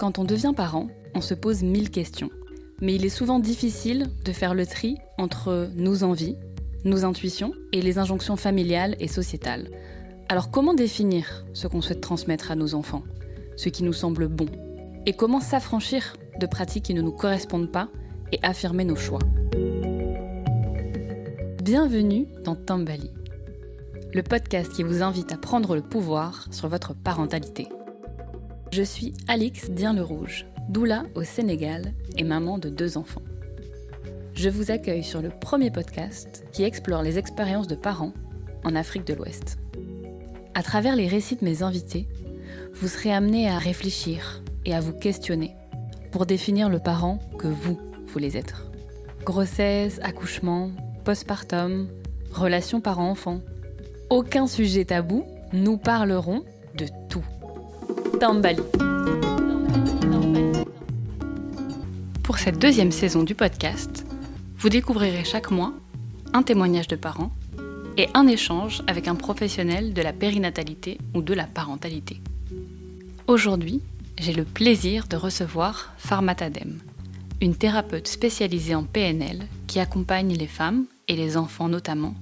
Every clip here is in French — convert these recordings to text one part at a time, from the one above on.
Quand on devient parent, on se pose 1000 questions. Mais il est souvent difficile de faire le tri entre nos envies, nos intuitions et les injonctions familiales et sociétales. Alors comment définir ce qu'on souhaite transmettre à nos enfants, ce qui nous semble bon? Et comment s'affranchir de pratiques qui ne nous correspondent pas et affirmer nos choix? Bienvenue dans Tambali, le podcast qui vous invite à prendre le pouvoir sur votre parentalité. Je suis Alix Dien-Le-Rouge, doula au Sénégal et maman de 2 enfants. Je vous accueille sur le premier podcast qui explore les expériences de parents en Afrique de l'Ouest. À travers les récits de mes invités, vous serez amenés à réfléchir et à vous questionner pour définir le parent que vous voulez être. Grossesse, accouchement, postpartum, relations parents-enfants. Aucun sujet tabou, nous parlerons de tout. Tambali. Pour cette 2e saison du podcast, vous découvrirez chaque mois un témoignage de parents et un échange avec un professionnel de la périnatalité ou de la parentalité. Aujourd'hui, j'ai le plaisir de recevoir Farmata Deme, une thérapeute spécialisée en PNL qui accompagne les femmes, et les enfants notamment,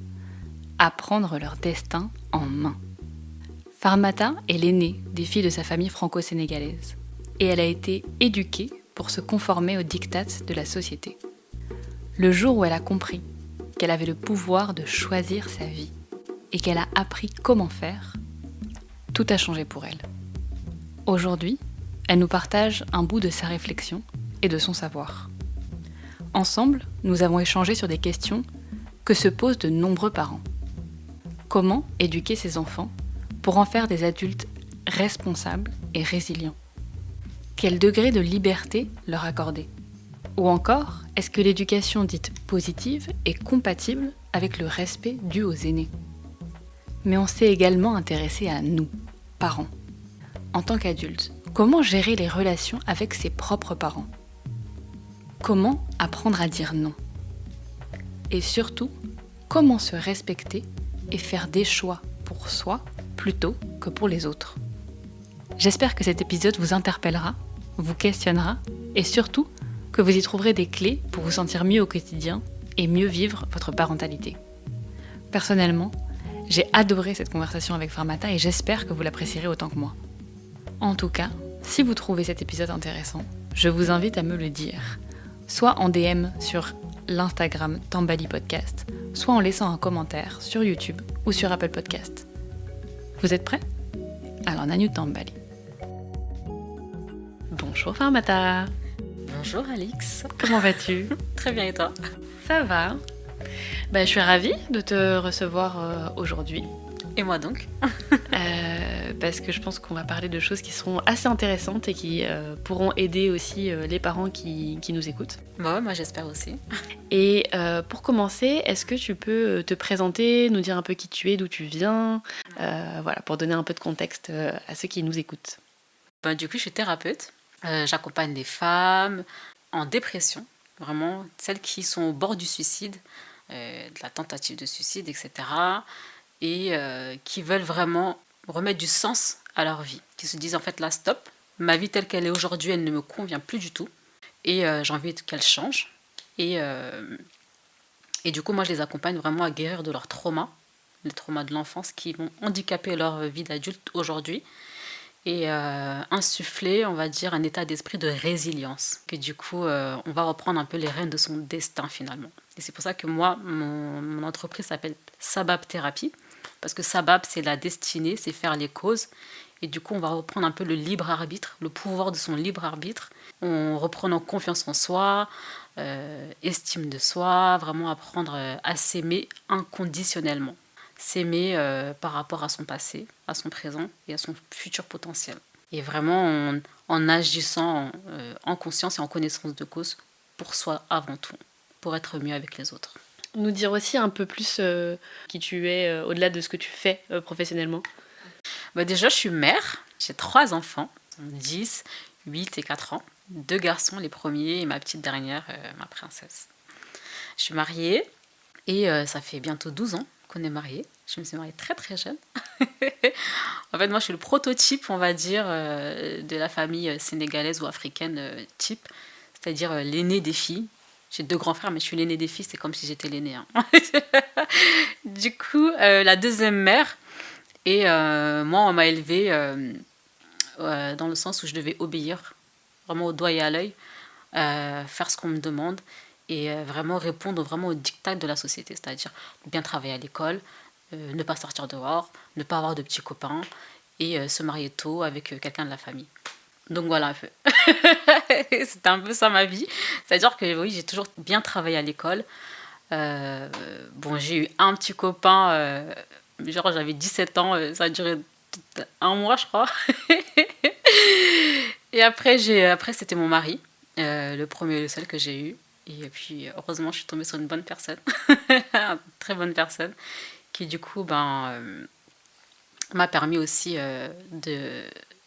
à prendre leur destin en main. Farmata est l'aînée des filles de sa famille franco-sénégalaise et elle a été éduquée pour se conformer aux diktats de la société. Le jour où elle a compris qu'elle avait le pouvoir de choisir sa vie et qu'elle a appris comment faire, tout a changé pour elle. Aujourd'hui, elle nous partage un bout de sa réflexion et de son savoir. Ensemble, nous avons échangé sur des questions que se posent de nombreux parents. Comment éduquer ses enfants pour en faire des adultes responsables et résilients? Quel degré de liberté leur accorder? Ou encore, est-ce que l'éducation dite positive est compatible avec le respect dû aux aînés? Mais on s'est également intéressé à nous, parents. En tant qu'adultes, comment gérer les relations avec ses propres parents? Comment apprendre à dire non? Et surtout, comment se respecter et faire des choix pour soi plutôt que pour les autres? J'espère que cet épisode vous interpellera, vous questionnera et surtout que vous y trouverez des clés pour vous sentir mieux au quotidien et mieux vivre votre parentalité. Personnellement, j'ai adoré cette conversation avec Farmata et j'espère que vous l'apprécierez autant que moi. En tout cas, si vous trouvez cet épisode intéressant, je vous invite à me le dire, soit en DM sur l'Instagram Tambali Podcast, soit en laissant un commentaire sur YouTube ou sur Apple Podcast. Vous êtes prêts? Alors Nanu Tambali. Bonjour Farmata. Bonjour Alix. Comment vas-tu? Très bien et toi? Ça va. Je suis ravie de te recevoir aujourd'hui. Et moi donc? Parce que je pense qu'on va parler de choses qui seront assez intéressantes et qui pourront aider aussi les parents qui nous écoutent. Ouais, moi j'espère aussi. Et pour commencer, est-ce que tu peux te présenter, nous dire un peu qui tu es, d'où tu viens, voilà, pour donner un peu de contexte à ceux qui nous écoutent. Du coup, je suis thérapeute. J'accompagne des femmes en dépression, vraiment celles qui sont au bord du suicide, de la tentative de suicide, etc. Et qui veulent vraiment remettre du sens à leur vie, qui se disent en fait là stop, ma vie telle qu'elle est aujourd'hui, elle ne me convient plus du tout et j'ai envie qu'elle change. Et du coup, moi je les accompagne vraiment à guérir de leurs traumas, les traumas de l'enfance qui vont handicaper leur vie d'adulte aujourd'hui et insuffler, on va dire, un état d'esprit de résilience. Que du coup, on va reprendre un peu les rênes de son destin finalement. Et c'est pour ça que moi, mon entreprise s'appelle Sabab Thérapie. Parce que Sabab, c'est la destinée, c'est faire les causes. Et du coup, on va reprendre un peu le libre arbitre, le pouvoir de son libre arbitre. On reprend confiance en soi, estime de soi, vraiment apprendre à s'aimer inconditionnellement. S'aimer par rapport à son passé, à son présent et à son futur potentiel. Et vraiment en agissant en conscience et en connaissance de cause pour soi avant tout, pour être mieux avec les autres. Nous dire aussi un peu plus qui tu es, au-delà de ce que tu fais professionnellement. Déjà, je suis mère, j'ai 3 enfants, 10, 8 et 4 ans. 2 garçons, les premiers, et ma petite dernière, ma princesse. Je suis mariée et ça fait bientôt 12 ans qu'on est mariés. Je me suis mariée très très jeune. En fait, moi, je suis le prototype, on va dire, de la famille sénégalaise ou africaine type, c'est-à-dire l'aîné des filles. J'ai 2 grands frères, mais je suis l'aîné des filles, c'est comme si j'étais l'aîné, hein. Du coup, la deuxième mère et moi, on m'a élevée dans le sens où je devais obéir, vraiment au doigt et à l'œil, faire ce qu'on me demande et vraiment répondre vraiment aux dictats de la société, c'est-à-dire bien travailler à l'école, ne pas sortir dehors, ne pas avoir de petits copains et se marier tôt avec quelqu'un de la famille. Donc voilà un peu. C'était un peu ça ma vie. C'est-à-dire que oui, j'ai toujours bien travaillé à l'école. Euh, bon, j'ai eu un petit copain, genre j'avais 17 ans, ça a duré un mois je crois. Et après, après c'était mon mari, le premier et le seul que j'ai eu. Et puis heureusement, je suis tombée sur une bonne personne, une très bonne personne, qui du coup m'a permis aussi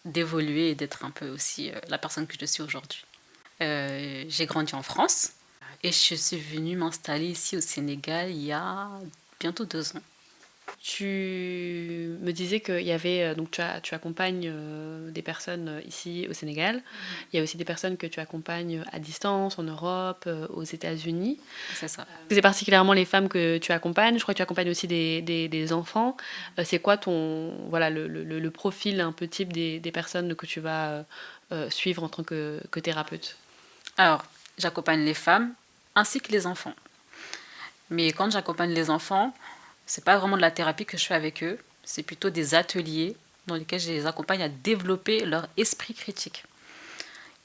d'évoluer et d'être un peu aussi la personne que je suis aujourd'hui. J'ai grandi en France et je suis venue m'installer ici au Sénégal il y a bientôt 2 ans. Tu me disais qu'il y avait, donc tu accompagnes des personnes ici au Sénégal. Il y a aussi des personnes que tu accompagnes à distance, en Europe, aux États-Unis. C'est ça. C'est particulièrement les femmes que tu accompagnes. Je crois que tu accompagnes aussi des enfants. C'est quoi voilà, le profil un peu type des personnes que tu vas suivre en tant que thérapeute? Alors, j'accompagne les femmes ainsi que les enfants. Mais quand j'accompagne les enfants, c'est pas vraiment de la thérapie que je fais avec eux, c'est plutôt des ateliers dans lesquels je les accompagne à développer leur esprit critique.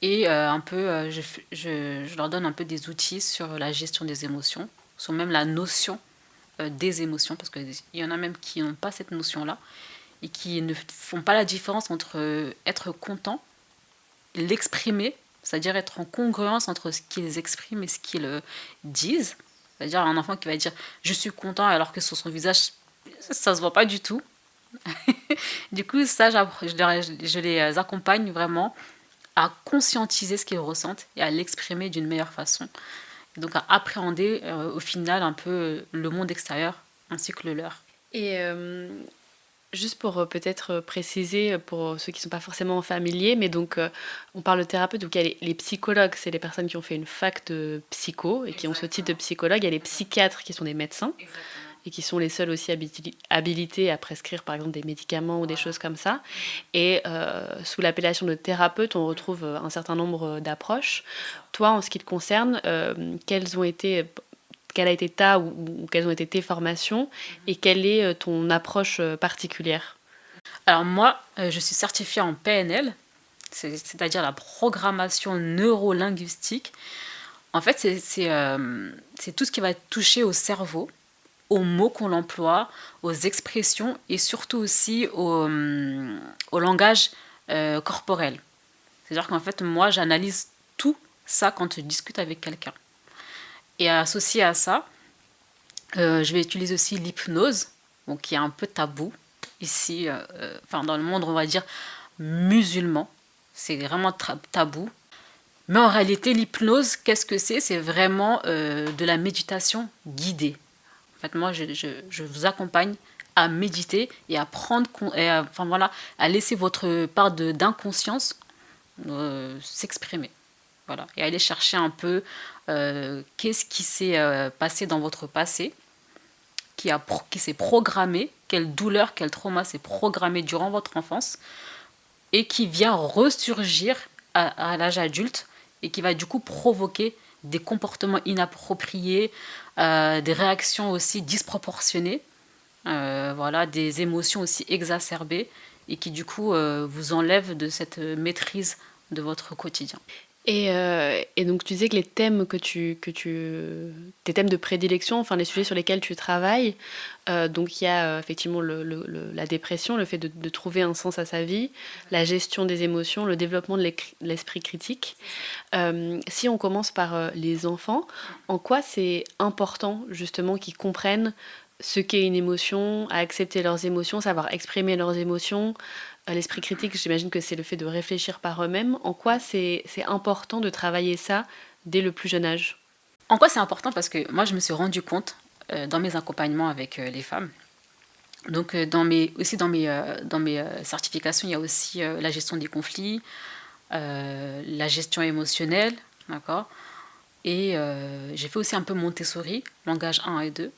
Et un peu, je leur donne un peu des outils sur la gestion des émotions, sur même la notion des émotions, parce qu'il y en a même qui n'ont pas cette notion-là et qui ne font pas la différence entre être content, l'exprimer, c'est-à-dire être en congruence entre ce qu'ils expriment et ce qu'ils disent. C'est-à-dire un enfant qui va dire « je suis content » alors que sur son visage, ça se voit pas du tout. Du coup, ça, je les accompagne vraiment à conscientiser ce qu'ils ressentent et à l'exprimer d'une meilleure façon. Et donc à appréhender au final un peu le monde extérieur ainsi que le leur. Et juste pour peut-être préciser pour ceux qui ne sont pas forcément familiers, mais donc on parle de thérapeute, donc il y a les psychologues, c'est les personnes qui ont fait une fac de psycho et qui ont ce type de psychologue. Il y a les psychiatres qui sont des médecins et qui sont les seuls aussi habilités à prescrire par exemple des médicaments ou des choses comme ça. Et sous l'appellation de thérapeute, on retrouve un certain nombre d'approches. Toi, en ce qui te concerne, quelles a été ou quelles ont été tes formations et quelle est ton approche particulière? Alors moi, je suis certifiée en PNL, c'est-à-dire la programmation neurolinguistique. En fait, c'est tout ce qui va toucher au cerveau, aux mots qu'on emploie, aux expressions et surtout aussi au langage corporel. C'est-à-dire qu'en fait, moi, j'analyse tout ça quand je discute avec quelqu'un. Et associé à ça, je vais utiliser aussi l'hypnose, donc qui est un peu tabou ici, dans le monde, on va dire, musulman. C'est vraiment tabou. Mais en réalité, l'hypnose, qu'est-ce que c'est? C'est vraiment de la méditation guidée. En fait, moi, je vous accompagne à méditer et à prendre, à laisser votre part d'inconscience s'exprimer. Voilà. Et aller chercher un peu qu'est-ce qui s'est passé dans votre passé, qui s'est programmé, quelle douleur, quel trauma s'est programmé durant votre enfance et qui vient ressurgir à l'âge adulte et qui va du coup provoquer des comportements inappropriés, des réactions aussi disproportionnées, des émotions aussi exacerbées et qui du coup vous enlèvent de cette maîtrise de votre quotidien. Et donc tu disais que les thèmes tes thèmes de prédilection, enfin les sujets sur lesquels tu travailles, donc il y a effectivement la dépression, le fait de trouver un sens à sa vie, la gestion des émotions, le développement de l'esprit critique. Si on commence par les enfants, en quoi c'est important justement qu'ils comprennent ce qu'est une émotion, à accepter leurs émotions, savoir exprimer leurs émotions? L'esprit critique, j'imagine que c'est le fait de réfléchir par eux-mêmes. En quoi c'est important de travailler ça dès le plus jeune âge? En quoi c'est important? Parce que moi, je me suis rendu compte dans mes accompagnements avec les femmes, Donc, dans mes certifications, il y a aussi la gestion des conflits, la gestion émotionnelle, d'accord. Et j'ai fait aussi un peu Montessori, langage 1 et 2.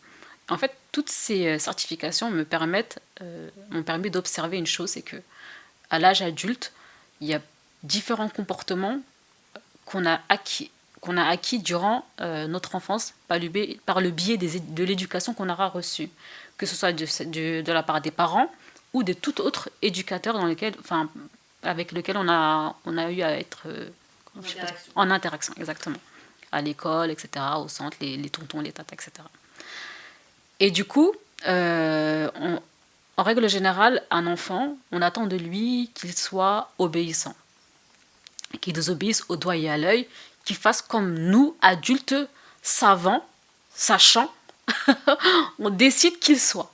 En fait, toutes ces certifications m'ont permis d'observer une chose, c'est que à l'âge adulte, il y a différents comportements qu'on a acquis durant notre enfance par le biais de l'éducation qu'on aura reçue, que ce soit de la part des parents ou de tout autre éducateur avec lequel on a eu à être en interaction, exactement. À l'école, etc., au centre, les tontons, les tatas, etc. Et du coup, en règle générale, un enfant, on attend de lui qu'il soit obéissant, qu'il nous obéisse au doigt et à l'œil, qu'il fasse comme nous, adultes, savants, sachants, on décide qu'il soit.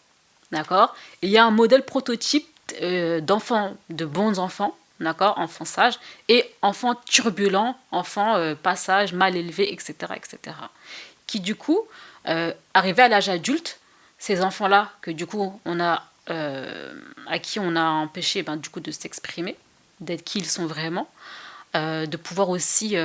D'accord. Il y a un modèle prototype d'enfants, de bons enfants, d'accord, enfants sages, et enfants turbulents, enfants pas mal élevés, etc., etc. Qui du coup, arrivés à l'âge adulte, ces enfants-là que du coup à qui on a empêché du coup de s'exprimer, d'être qui ils sont vraiment, de pouvoir aussi,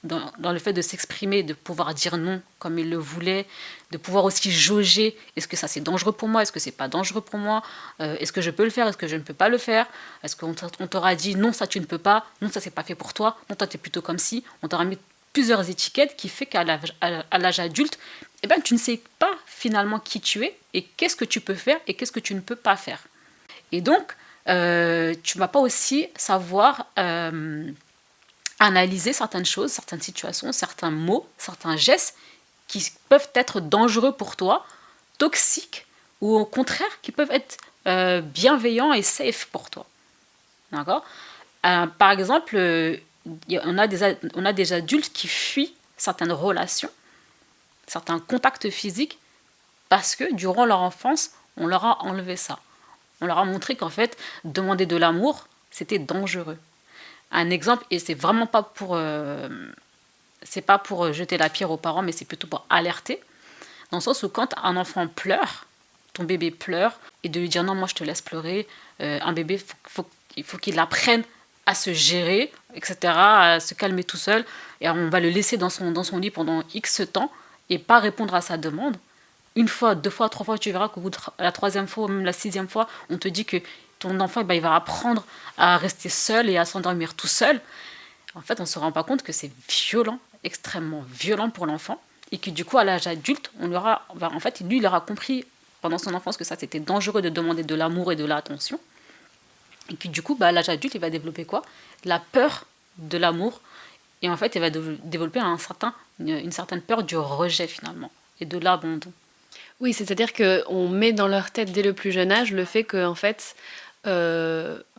dans le fait de s'exprimer, de pouvoir dire non comme ils le voulaient, de pouvoir aussi jauger, est-ce que ça c'est dangereux pour moi, est-ce que c'est pas dangereux pour moi, est-ce que je peux le faire, est-ce que je ne peux pas le faire, est-ce qu'on t'aura dit non ça tu ne peux pas, non ça c'est pas fait pour toi, non toi tu es plutôt comme si, on t'aura mis plusieurs étiquettes qui fait qu'à l'âge adulte, tu ne sais pas finalement qui tu es et qu'est-ce que tu peux faire et qu'est-ce que tu ne peux pas faire. Et donc, tu ne vas pas aussi savoir analyser certaines choses, certaines situations, certains mots, certains gestes qui peuvent être dangereux pour toi, toxiques, ou au contraire, qui peuvent être bienveillants et safe pour toi. D'accord. Par exemple, on a des adultes qui fuient certaines relations, certains contacts physiques, parce que durant leur enfance, on leur a enlevé ça. On leur a montré qu'en fait, demander de l'amour, c'était dangereux. Un exemple, et c'est vraiment pas pour jeter la pierre aux parents, mais c'est plutôt pour alerter, dans le sens où quand un enfant pleure, ton bébé pleure, et de lui dire non, moi je te laisse pleurer, un bébé, il faut qu'il apprenne à se gérer, etc., à se calmer tout seul, et on va le laisser dans son lit pendant X temps, et pas répondre à sa demande. Une fois, 2 fois, 3 fois, tu verras qu'au bout de la 3e fois, ou même la 6e fois, on te dit que ton enfant, il va apprendre à rester seul et à s'endormir tout seul. En fait, on ne se rend pas compte que c'est violent, extrêmement violent pour l'enfant, et que du coup, à l'âge adulte, il aura compris pendant son enfance que ça, c'était dangereux de demander de l'amour et de l'attention. Et que du coup, à l'âge adulte, il va développer quoi? La peur de l'amour. Et en fait, il va développer une certaine peur du rejet, finalement, et de l'abandon. Oui, c'est-à-dire qu'on met dans leur tête dès le plus jeune âge le fait que, en fait,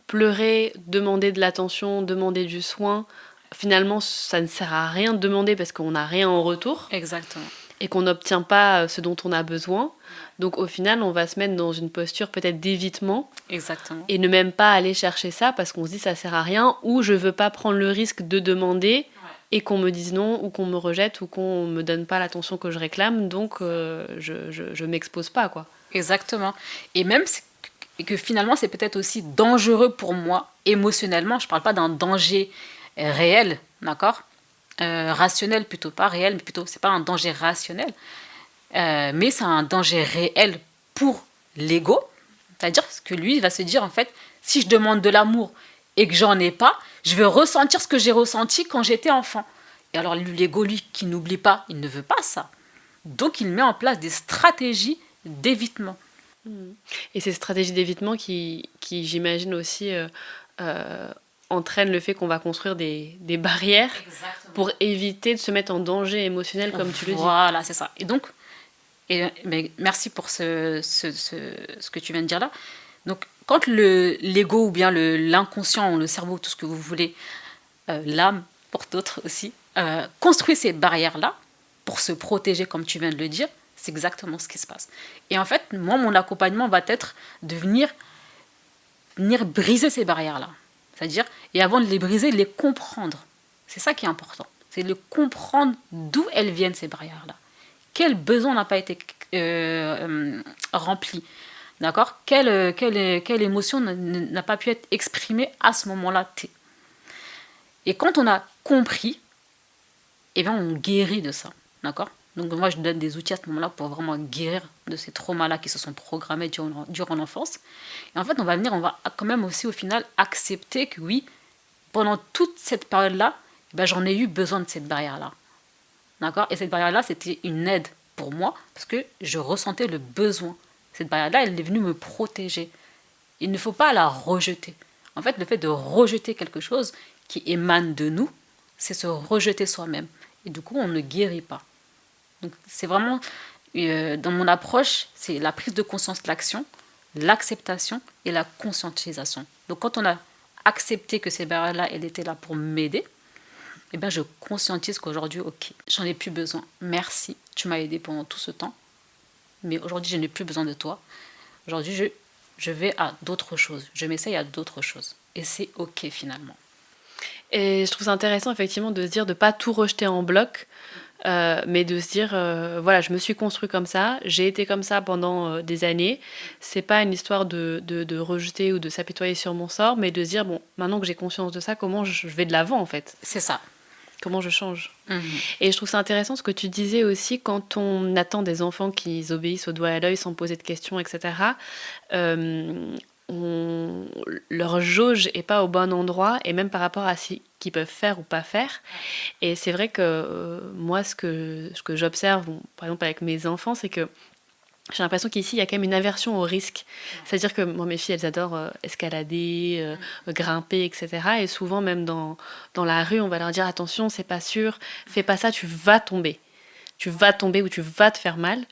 pleurer, demander de l'attention, demander du soin, finalement, ça ne sert à rien de demander parce qu'on n'a rien en retour. Exactement. Et qu'on n'obtient pas ce dont on a besoin. Donc au final, on va se mettre dans une posture peut-être d'évitement. Exactement. Et ne même pas aller chercher ça parce qu'on se dit ça sert à rien, ou je veux pas prendre le risque de demander et qu'on me dise non, ou qu'on me rejette, ou qu'on me donne pas l'attention que je réclame, donc je m'expose pas, quoi. Exactement. Et même que finalement, c'est peut-être aussi dangereux pour moi émotionnellement. Je parle pas d'un danger réel, d'accord, rationnel plutôt, pas réel, mais plutôt, c'est pas un danger rationnel, mais c'est un danger réel pour l'ego. C'est-à-dire que lui, il va se dire, en fait, si je demande de l'amour et que j'en ai pas, je vais ressentir ce que j'ai ressenti quand j'étais enfant. Et alors, l'ego, lui, qui n'oublie pas, il ne veut pas ça. Donc, il met en place des stratégies d'évitement. Et ces stratégies d'évitement qui j'imagine aussi entraînent le fait qu'on va construire des barrières. Exactement. Pour éviter de se mettre en danger émotionnel, comme tu le dis. Voilà, c'est ça. Et donc, mais merci pour ce que tu viens de dire là. Donc, quand l'ego ou bien l'inconscient ou le cerveau, tout ce que vous voulez, l'âme pour d'autres aussi, construit ces barrières-là pour se protéger, comme tu viens de le dire, c'est exactement ce qui se passe. Et en fait, moi, mon accompagnement va être de venir briser ces barrières-là. C'est-à-dire, et avant de les briser, les comprendre. C'est ça qui est important. C'est de comprendre d'où elles viennent, ces barrières-là. Quel besoin n'a pas été rempli. D'accord? Quelle émotion n'a pas pu être exprimée à ce moment-là T. Et quand on a compris, eh bien, on guérit de ça. D'accord? Donc moi, je donne des outils à ce moment-là pour vraiment guérir de ces traumas-là qui se sont programmés durant l'enfance. Et en fait, on va quand même aussi au final accepter que oui, pendant toute cette période-là, ben, j'en ai eu besoin de cette barrière-là. D'accord? Et cette barrière-là, c'était une aide pour moi parce que je ressentais le besoin. Cette barrière-là, elle est venue me protéger. Il ne faut pas la rejeter. En fait, le fait de rejeter quelque chose qui émane de nous, c'est se rejeter soi-même. Et du coup, on ne guérit pas. Donc, c'est vraiment, dans mon approche, c'est la prise de conscience de l'action, l'acceptation et la conscientisation. Donc, quand on a accepté que ces barrières-là, elles étaient là pour m'aider, eh bien, je conscientise qu'aujourd'hui, ok, j'en ai plus besoin. Merci, tu m'as aidé pendant tout ce temps. Mais aujourd'hui, je n'ai plus besoin de toi. Aujourd'hui, je vais à d'autres choses. Je m'essaye à d'autres choses. Et c'est ok finalement. Et je trouve ça intéressant effectivement de se dire de ne pas tout rejeter en bloc, mais de se dire voilà, je me suis construit comme ça, j'ai été comme ça pendant des années. C'est pas une histoire de rejeter ou de s'apitoyer sur mon sort, mais de se dire bon, maintenant que j'ai conscience de ça, comment je vais de l'avant en fait. C'est ça. Comment je change. Mhm. Et je trouve ça intéressant ce que tu disais aussi quand on attend des enfants qui obéissent au doigt et à l'œil sans poser de questions, etc. Leur jauge est pas au bon endroit, et même par rapport à ce qu'ils peuvent faire ou pas faire. Et c'est vrai que moi, ce que j'observe, par exemple avec mes enfants, c'est que j'ai l'impression qu'ici, il y a quand même une aversion au risque. C'est-à-dire que moi, mes filles, elles adorent escalader, grimper, etc. Et souvent, même dans la rue, on va leur dire attention, c'est pas sûr, fais pas ça, tu vas tomber. Tu vas tomber ou tu vas te faire mal.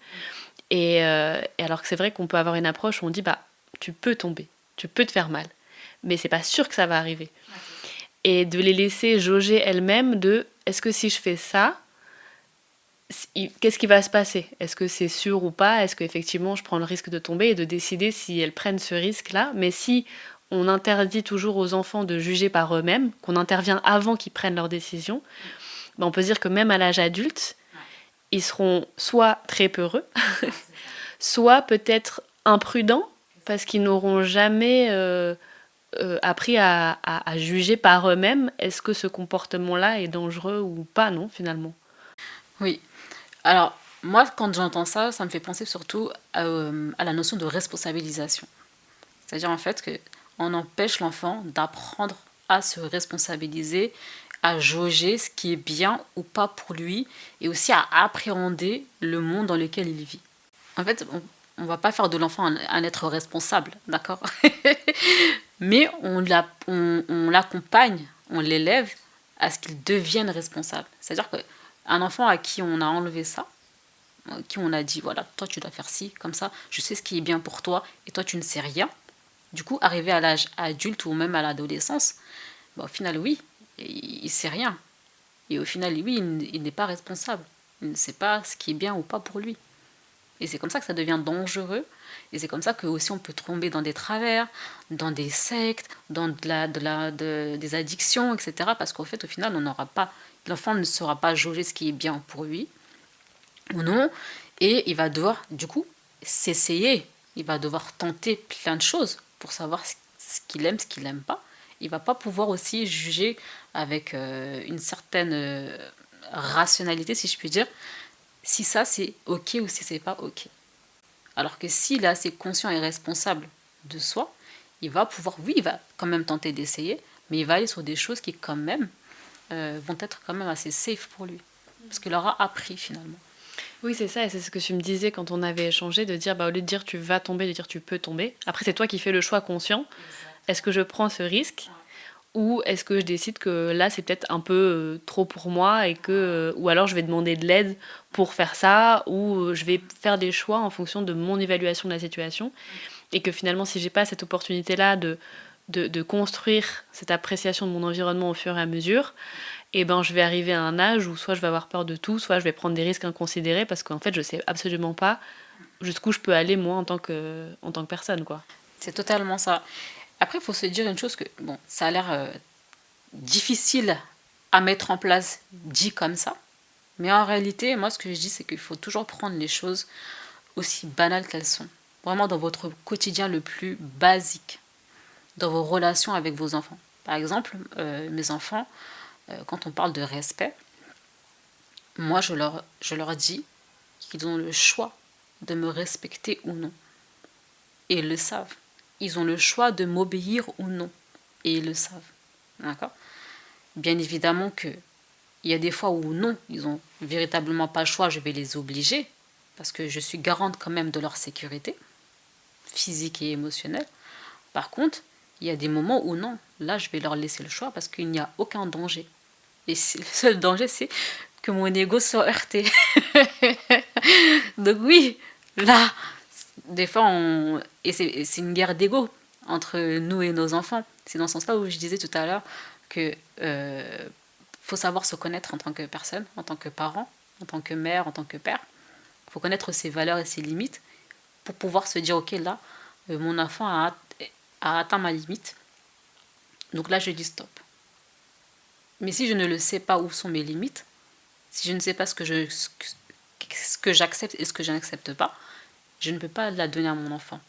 Et alors que c'est vrai qu'on peut avoir une approche où on dit bah, tu peux tomber, tu peux te faire mal, mais c'est pas sûr que ça va arriver. Et de les laisser jauger elles-mêmes de est-ce que si je fais ça, qu'est-ce qui va se passer? Est-ce que c'est sûr ou pas? Est-ce qu'effectivement je prends le risque de tomber, et de décider si elles prennent ce risque-là? Mais si on interdit toujours aux enfants de juger par eux-mêmes, qu'on intervient avant qu'ils prennent leurs décisions, ben on peut dire que même à l'âge adulte, ils seront soit très peureux, soit peut-être imprudents, parce qu'ils n'auront jamais appris à juger par eux-mêmes est-ce que ce comportement-là est dangereux ou pas, non, finalement. Oui. Alors, moi, quand j'entends ça, ça me fait penser surtout à la notion de responsabilisation. C'est-à-dire, en fait, qu'on empêche l'enfant d'apprendre à se responsabiliser, à jauger ce qui est bien ou pas pour lui, et aussi à appréhender le monde dans lequel il vit. En fait, on ne va pas faire de l'enfant un être responsable, d'accord? Mais on l'accompagne, on l'élève à ce qu'il devienne responsable. C'est-à-dire qu'un enfant à qui on a enlevé ça, à qui on a dit, voilà, toi tu dois faire ci, comme ça, je sais ce qui est bien pour toi, et toi tu ne sais rien. Du coup, arrivé à l'âge adulte ou même à l'adolescence, bah, au final, oui, il ne sait rien. Et au final, oui, il n'est pas responsable. Il ne sait pas ce qui est bien ou pas pour lui. Et c'est comme ça que ça devient dangereux. Et c'est comme ça que aussi on peut tomber dans des travers, dans des sectes, dans des addictions, etc. Parce qu'en fait, au final, l'enfant ne saura pas jauger ce qui est bien pour lui ou non. Et il va devoir, du coup, s'essayer. Il va devoir tenter plein de choses pour savoir ce qu'il aime, ce qu'il n'aime pas. Il ne va pas pouvoir aussi juger avec une certaine rationalité, si je puis dire, si ça c'est ok ou si c'est pas ok. Alors que s'il est assez conscient et responsable de soi, il va pouvoir, oui, il va quand même tenter d'essayer, mais il va aller sur des choses qui quand même vont être quand même assez safe pour lui. Parce qu'il aura appris finalement. Oui, c'est ça, et c'est ce que tu me disais quand on avait échangé, de dire, bah, au lieu de dire tu vas tomber, de dire tu peux tomber. Après, c'est toi qui fais le choix conscient. Est-ce que je prends ce risque? Ou est-ce que je décide que là, c'est peut-être un peu trop pour moi, et que, ou alors je vais demander de l'aide pour faire ça, ou je vais faire des choix en fonction de mon évaluation de la situation, et que finalement, si j'ai pas cette opportunité-là de construire cette appréciation de mon environnement au fur et à mesure, et ben je vais arriver à un âge où soit je vais avoir peur de tout, soit je vais prendre des risques inconsidérés, parce qu'en fait, je sais absolument pas jusqu'où je peux aller moi en tant que personne, quoi. C'est totalement ça. Après, il faut se dire une chose que, bon, ça a l'air difficile à mettre en place dit comme ça. Mais en réalité, moi, ce que je dis, c'est qu'il faut toujours prendre les choses aussi banales qu'elles sont. vraiment dans votre quotidien le plus basique, dans vos relations avec vos enfants. Par exemple, mes enfants, quand on parle de respect, moi je leur dis qu'ils ont le choix de me respecter ou non. Et ils le savent. Ils ont le choix de m'obéir ou non. Et ils le savent. D'accord ? Bien évidemment qu'il y a des fois où non, ils n'ont véritablement pas le choix, je vais les obliger, parce que je suis garante quand même de leur sécurité, physique et émotionnelle. Par contre, il y a des moments où non, là je vais leur laisser le choix parce qu'il n'y a aucun danger. Et le seul danger, c'est que mon ego soit heurté. Donc oui, là, des fois, et c'est une guerre d'ego entre nous et nos enfants. C'est dans ce sens-là où je disais tout à l'heure que faut savoir se connaître en tant que personne, en tant que parent, en tant que mère, en tant que père. Il faut connaître ses valeurs et ses limites pour pouvoir se dire, ok, là, mon enfant a atteint ma limite. Donc là, je dis stop. Mais si je ne le sais pas où sont mes limites, si je ne sais pas ce que j'accepte et ce que je n'accepte pas, je ne peux pas la donner à mon enfant.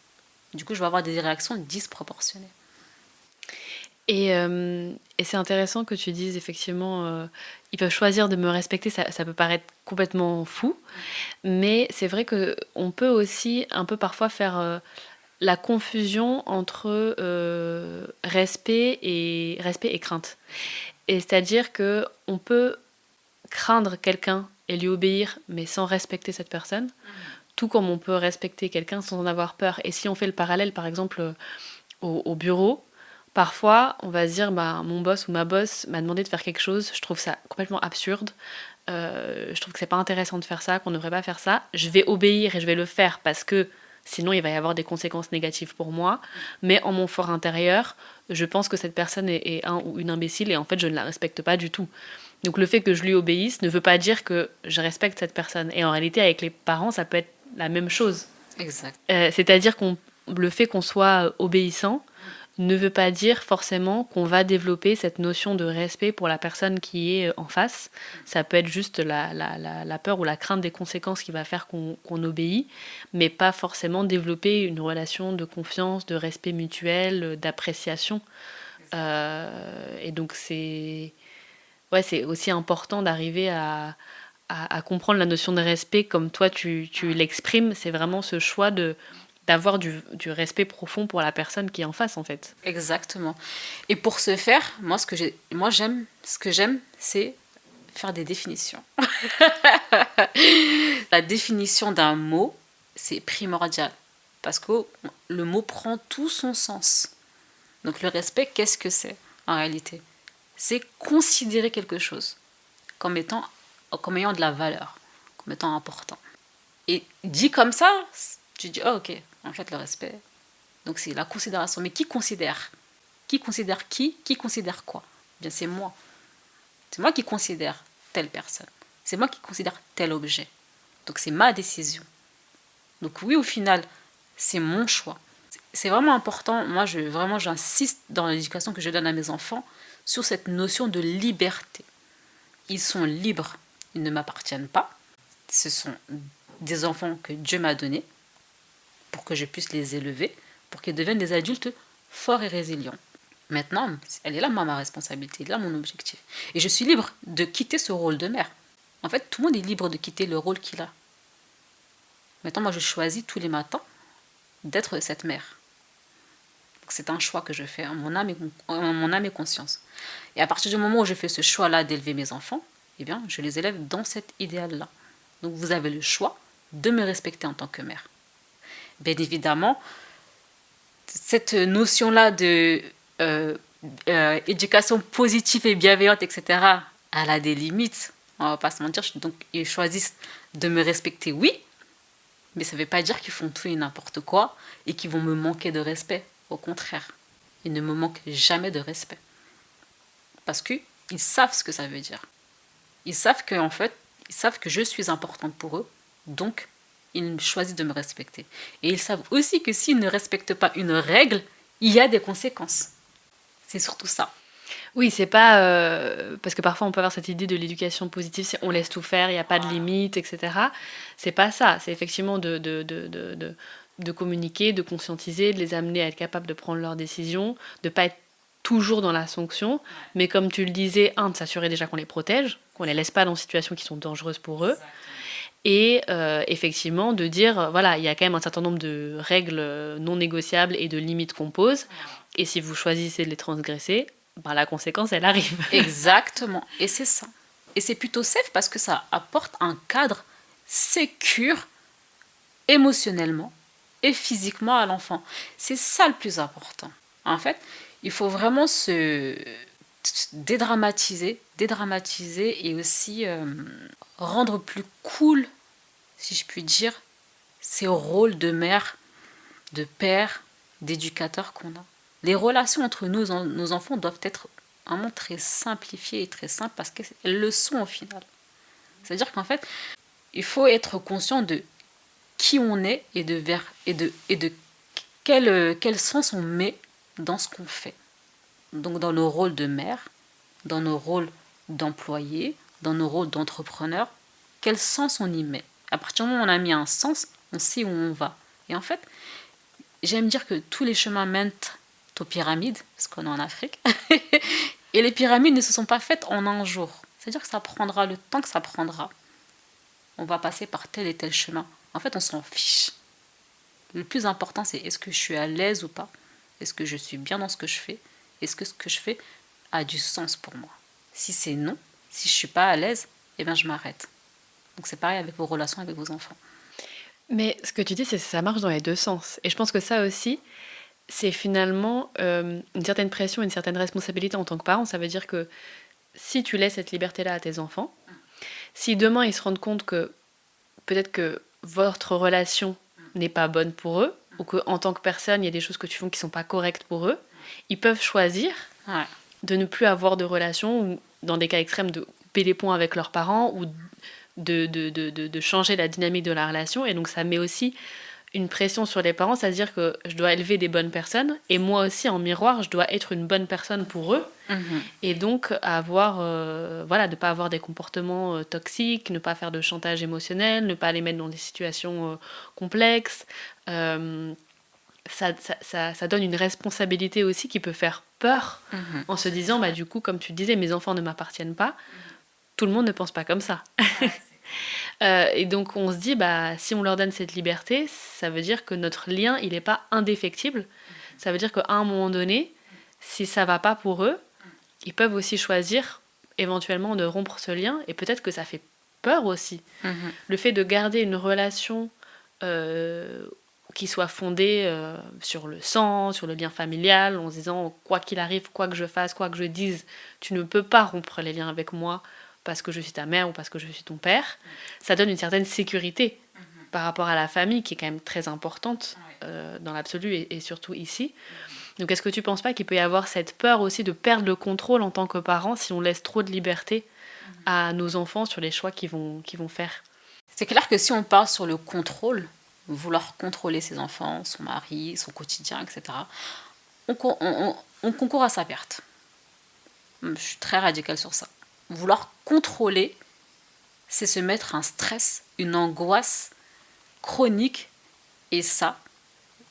Du coup, je vais avoir des réactions disproportionnées. Et c'est intéressant que tu dises, effectivement, ils peuvent choisir de me respecter, ça peut paraître complètement fou, mais c'est vrai qu'on peut aussi un peu parfois faire la confusion entre respect et crainte. Et c'est-à-dire qu'on peut craindre quelqu'un et lui obéir, mais sans respecter cette personne, tout comme on peut respecter quelqu'un sans en avoir peur. Et si on fait le parallèle, par exemple, au bureau, parfois, on va se dire, bah, mon boss ou ma boss m'a demandé de faire quelque chose, je trouve ça complètement absurde, je trouve que c'est pas intéressant de faire ça, qu'on ne devrait pas faire ça, je vais obéir et je vais le faire parce que sinon il va y avoir des conséquences négatives pour moi, mais en mon fort intérieur, je pense que cette personne est un ou une imbécile et en fait je ne la respecte pas du tout. Donc le fait que je lui obéisse ne veut pas dire que je respecte cette personne. Et en réalité, avec les parents, ça peut être la même chose. Exact. C'est-à-dire que le fait qu'on soit obéissant ne veut pas dire forcément qu'on va développer cette notion de respect pour la personne qui est en face. Ça peut être juste la peur ou la crainte des conséquences qui va faire qu'on obéit, mais pas forcément développer une relation de confiance, de respect mutuel, d'appréciation. Et donc c'est aussi important d'arriver à comprendre la notion de respect comme toi tu l'exprimes. C'est vraiment ce choix d'avoir du respect profond pour la personne qui est en face, en fait. Exactement. Et pour ce faire, ce que j'aime, c'est faire des définitions. La définition d'un mot, c'est primordial. Parce que le mot prend tout son sens. Donc le respect, qu'est-ce que c'est en réalité ? C'est considérer quelque chose comme ayant de la valeur, comme étant important. Et dit comme ça, tu dis, oh, ok, en fait, le respect. Donc, c'est la considération. Mais qui considère ? Qui considère qui ? Qui considère quoi ? Bien, c'est moi. C'est moi qui considère telle personne. C'est moi qui considère tel objet. Donc, c'est ma décision. Donc, oui, au final, c'est mon choix. C'est vraiment important. Moi, j'insiste dans l'éducation que je donne à mes enfants sur cette notion de liberté. Ils sont libres. Ils ne m'appartiennent pas. Ce sont des enfants que Dieu m'a donnés pour que je puisse les élever, pour qu'ils deviennent des adultes forts et résilients. Maintenant, elle est là, ma responsabilité, elle est là mon objectif. Et je suis libre de quitter ce rôle de mère. En fait, tout le monde est libre de quitter le rôle qu'il a. Maintenant, moi, je choisis tous les matins d'être cette mère. Donc, c'est un choix que je fais en mon âme et conscience. Et à partir du moment où je fais ce choix-là d'élever mes enfants, eh bien, je les élève dans cet idéal-là. Donc, vous avez le choix de me respecter en tant que mère. Bien évidemment, cette notion-là de éducation positive et bienveillante, etc., elle a des limites. On ne va pas se mentir. Donc, ils choisissent de me respecter, oui, mais ça ne veut pas dire qu'ils font tout et n'importe quoi et qu'ils vont me manquer de respect. Au contraire, ils ne me manquent jamais de respect. Parce qu'ils savent ce que ça veut dire. Ils savent que je suis importante pour eux, donc ils choisissent de me respecter. Et ils savent aussi que s'ils ne respectent pas une règle, il y a des conséquences. C'est surtout ça. Oui, c'est pas... parce que parfois on peut avoir cette idée de l'éducation positive, c'est on laisse tout faire, il n'y a pas de limite, etc. C'est pas ça. C'est effectivement de de communiquer, de conscientiser, de les amener à être capables de prendre leurs décisions, de pas être toujours dans la sanction, mais comme tu le disais, de s'assurer déjà qu'on les protège, qu'on les laisse pas dans des situations qui sont dangereuses pour eux, et effectivement de dire, voilà, il y a quand même un certain nombre de règles non négociables et de limites qu'on pose, et si vous choisissez de les transgresser, ben, la conséquence, elle arrive. Exactement, et c'est ça. Et c'est plutôt safe parce que ça apporte un cadre sécure émotionnellement et physiquement à l'enfant. C'est ça le plus important. En fait, il faut vraiment se dédramatiser et aussi rendre plus cool, si je puis dire, ces rôles de mère, de père, d'éducateur qu'on a. Les relations entre nous, nos enfants doivent être vraiment très simplifiées et très simples parce qu'elles le sont au final. C'est-à-dire qu'en fait, il faut être conscient de qui on est et de quel sens on met dans ce qu'on fait. Donc dans nos rôles de mère, dans nos rôles d'employé, dans nos rôles d'entrepreneur, quel sens on y met. À partir du moment où on a mis un sens, on sait où on va. Et en fait, j'aime dire que tous les chemins mènent aux pyramides, parce qu'on est en Afrique, et les pyramides ne se sont pas faites en un jour. C'est-à-dire que ça prendra le temps que ça prendra. On va passer par tel et tel chemin. En fait, on s'en fiche. Le plus important, c'est est-ce que je suis à l'aise ou pas? Est-ce que je suis bien dans ce que je fais? Est-ce que ce que je fais a du sens pour moi? Si c'est non, si je ne suis pas à l'aise, eh bien je m'arrête. Donc c'est pareil avec vos relations avec vos enfants. Mais ce que tu dis, c'est que ça marche dans les deux sens. Et je pense que ça aussi, c'est finalement une certaine pression, une certaine responsabilité en tant que parent. Ça veut dire que si tu laisses cette liberté-là à tes enfants, si demain ils se rendent compte que peut-être que votre relation n'est pas bonne pour eux, ou qu'en tant que personne, il y a des choses que tu fais qui ne sont pas correctes pour eux, ils peuvent choisir de ne plus avoir de relation, ou dans des cas extrêmes, de couper les ponts avec leurs parents, ou de changer la dynamique de la relation. Et donc ça met aussi une pression sur les parents, c'est-à-dire que je dois élever des bonnes personnes, et moi aussi, en miroir, je dois être une bonne personne pour eux, et donc avoir, voilà, ne pas avoir des comportements toxiques, ne pas faire de chantage émotionnel, ne pas les mettre dans des situations complexes. Ça donne une responsabilité aussi qui peut faire peur, en se disant, bah, du coup, comme tu disais, mes enfants ne m'appartiennent pas, tout le monde ne pense pas comme ça. Et donc on se dit, bah, si on leur donne cette liberté, ça veut dire que notre lien, il n'est pas indéfectible. Ça veut dire qu'à un moment donné, si ça va pas pour eux, ils peuvent aussi choisir éventuellement de rompre ce lien, et peut-être que ça fait peur aussi. Le fait de garder une relation qui soit fondée sur le sang, sur le lien familial, en se disant, quoi qu'il arrive, quoi que je fasse, quoi que je dise, tu ne peux pas rompre les liens avec moi, parce que je suis ta mère ou parce que je suis ton père, ça donne une certaine sécurité par rapport à la famille qui est quand même très importante dans l'absolu et surtout ici. Donc est-ce que tu ne penses pas qu'il peut y avoir cette peur aussi de perdre le contrôle en tant que parent si on laisse trop de liberté à nos enfants sur les choix qu'ils vont faire? C'est clair que si on part sur le contrôle, vouloir contrôler ses enfants, son mari, son quotidien, etc., on concourt à sa perte. Je suis très radicale sur ça. Vouloir contrôler, c'est se mettre un stress, une angoisse chronique, et ça,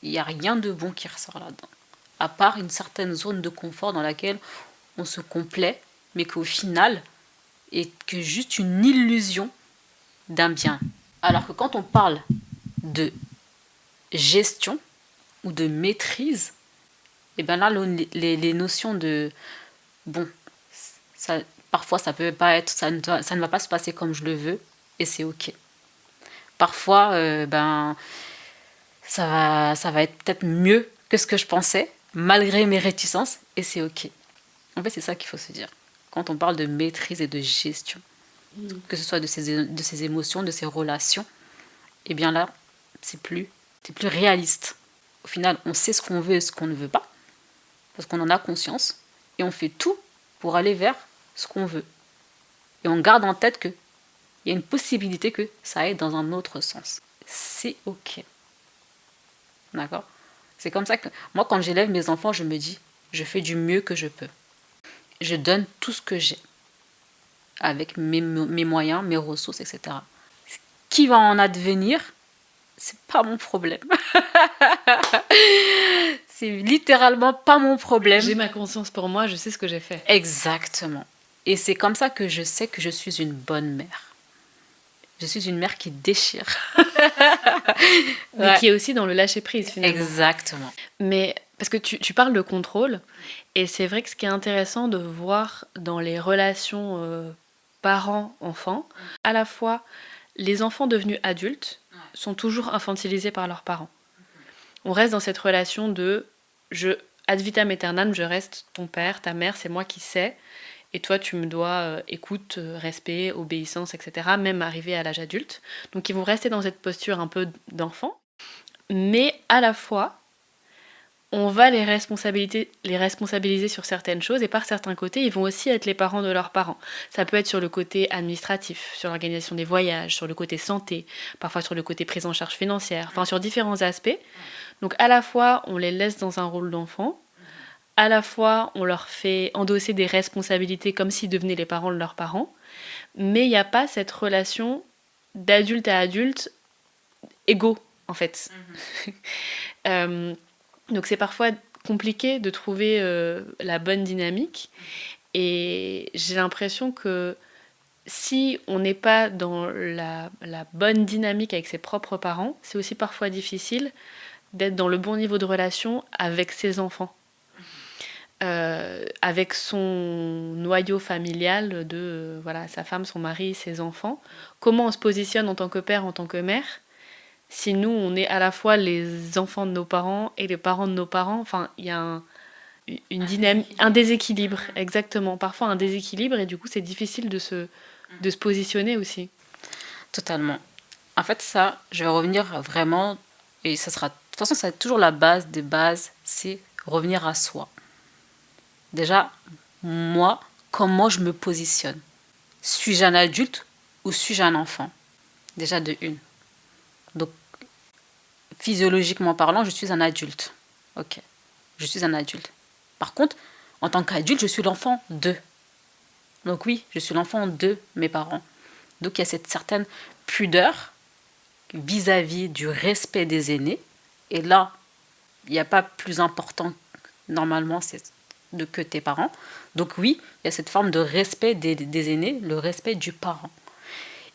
il n'y a rien de bon qui ressort là-dedans. À part une certaine zone de confort dans laquelle on se complaît, mais qu'au final, est que juste une illusion d'un bien. Alors que quand on parle de gestion ou de maîtrise, et bien là, les notions de... Bon, ça... Parfois, ça peut pas être, ça ne va pas se passer comme je le veux, et c'est ok. Parfois, ça va être peut-être mieux que ce que je pensais, malgré mes réticences, et c'est ok. En fait, c'est ça qu'il faut se dire. Quand on parle de maîtrise et de gestion, que ce soit de ses émotions, de ses relations, et bien là, c'est plus réaliste. Au final, on sait ce qu'on veut et ce qu'on ne veut pas, parce qu'on en a conscience, et on fait tout pour aller vers ce qu'on veut. Et on garde en tête qu'il y a une possibilité que ça aille dans un autre sens. C'est ok. D'accord? C'est comme ça que moi, quand j'élève mes enfants, je me dis, je fais du mieux que je peux. Je donne tout ce que j'ai, avec mes moyens, mes ressources, etc. Ce qui va en advenir, c'est pas mon problème. C'est littéralement pas mon problème. J'ai ma conscience pour moi, je sais ce que j'ai fait. Exactement. Et c'est comme ça que je sais que je suis une bonne mère. Je suis une mère qui déchire. Mais qui est aussi dans le lâcher-prise, finalement. Exactement. Mais parce que tu parles de contrôle, et c'est vrai que ce qui est intéressant de voir dans les relations parents-enfants, à la fois les enfants devenus adultes sont toujours infantilisés par leurs parents. On reste dans cette relation de ad vitam aeternam, je reste ton père, ta mère, c'est moi qui sais, et toi tu me dois écoute, respect, obéissance, etc., même arrivé à l'âge adulte. Donc ils vont rester dans cette posture un peu d'enfant, mais à la fois on va les responsabiliser sur certaines choses, et par certains côtés, ils vont aussi être les parents de leurs parents. Ça peut être sur le côté administratif, sur l'organisation des voyages, sur le côté santé, parfois sur le côté prise en charge financière, enfin sur différents aspects. Donc à la fois, on les laisse dans un rôle d'enfant, à la fois, on leur fait endosser des responsabilités comme s'ils devenaient les parents de leurs parents, mais il n'y a pas cette relation d'adulte à adulte égaux, en fait. Donc c'est parfois compliqué de trouver la bonne dynamique, et j'ai l'impression que si on n'est pas dans la bonne dynamique avec ses propres parents, c'est aussi parfois difficile d'être dans le bon niveau de relation avec ses enfants, avec son noyau familial de voilà, sa femme, son mari, ses enfants. Comment on se positionne en tant que père, en tant que mère, si nous, on est à la fois les enfants de nos parents et les parents de nos parents. Enfin, il y a un déséquilibre, exactement. Parfois un déséquilibre, et du coup, c'est difficile de se positionner aussi. Totalement. En fait, ça, je vais revenir vraiment, et ça sera, de toute façon, ça va être toujours la base des bases, c'est revenir à soi. Déjà, moi, comment je me positionne? Suis-je un adulte ou suis-je un enfant? Déjà de une. Donc, physiologiquement parlant, je suis un adulte. Ok, je suis un adulte. Par contre, en tant qu'adulte, je suis l'enfant d'eux. Donc oui, je suis l'enfant de mes parents. Donc il y a cette certaine pudeur vis-à-vis du respect des aînés. Et là, il n'y a pas plus important, normalement, c'est que tes parents. Donc oui, il y a cette forme de respect des aînés, le respect du parent.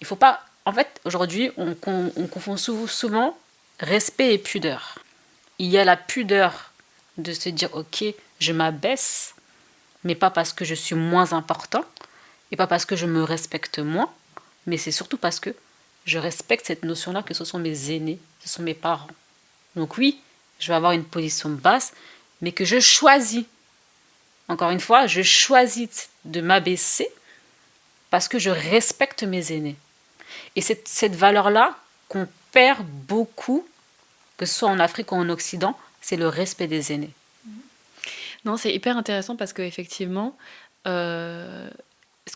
Il faut pas... En fait, aujourd'hui, on confond souvent respect et pudeur. Il y a la pudeur de se dire, ok, je m'abaisse, mais pas parce que je suis moins important, et pas parce que je me respecte moins, mais c'est surtout parce que je respecte cette notion-là que ce sont mes aînés, ce sont mes parents. Donc oui, je vais avoir une position basse, mais que je choisis. Encore une fois, je choisis de m'abaisser parce que je respecte mes aînés. Et cette valeur-là qu'on perd beaucoup, que ce soit en Afrique ou en Occident, c'est le respect des aînés. Non, c'est hyper intéressant parce qu'effectivement, ce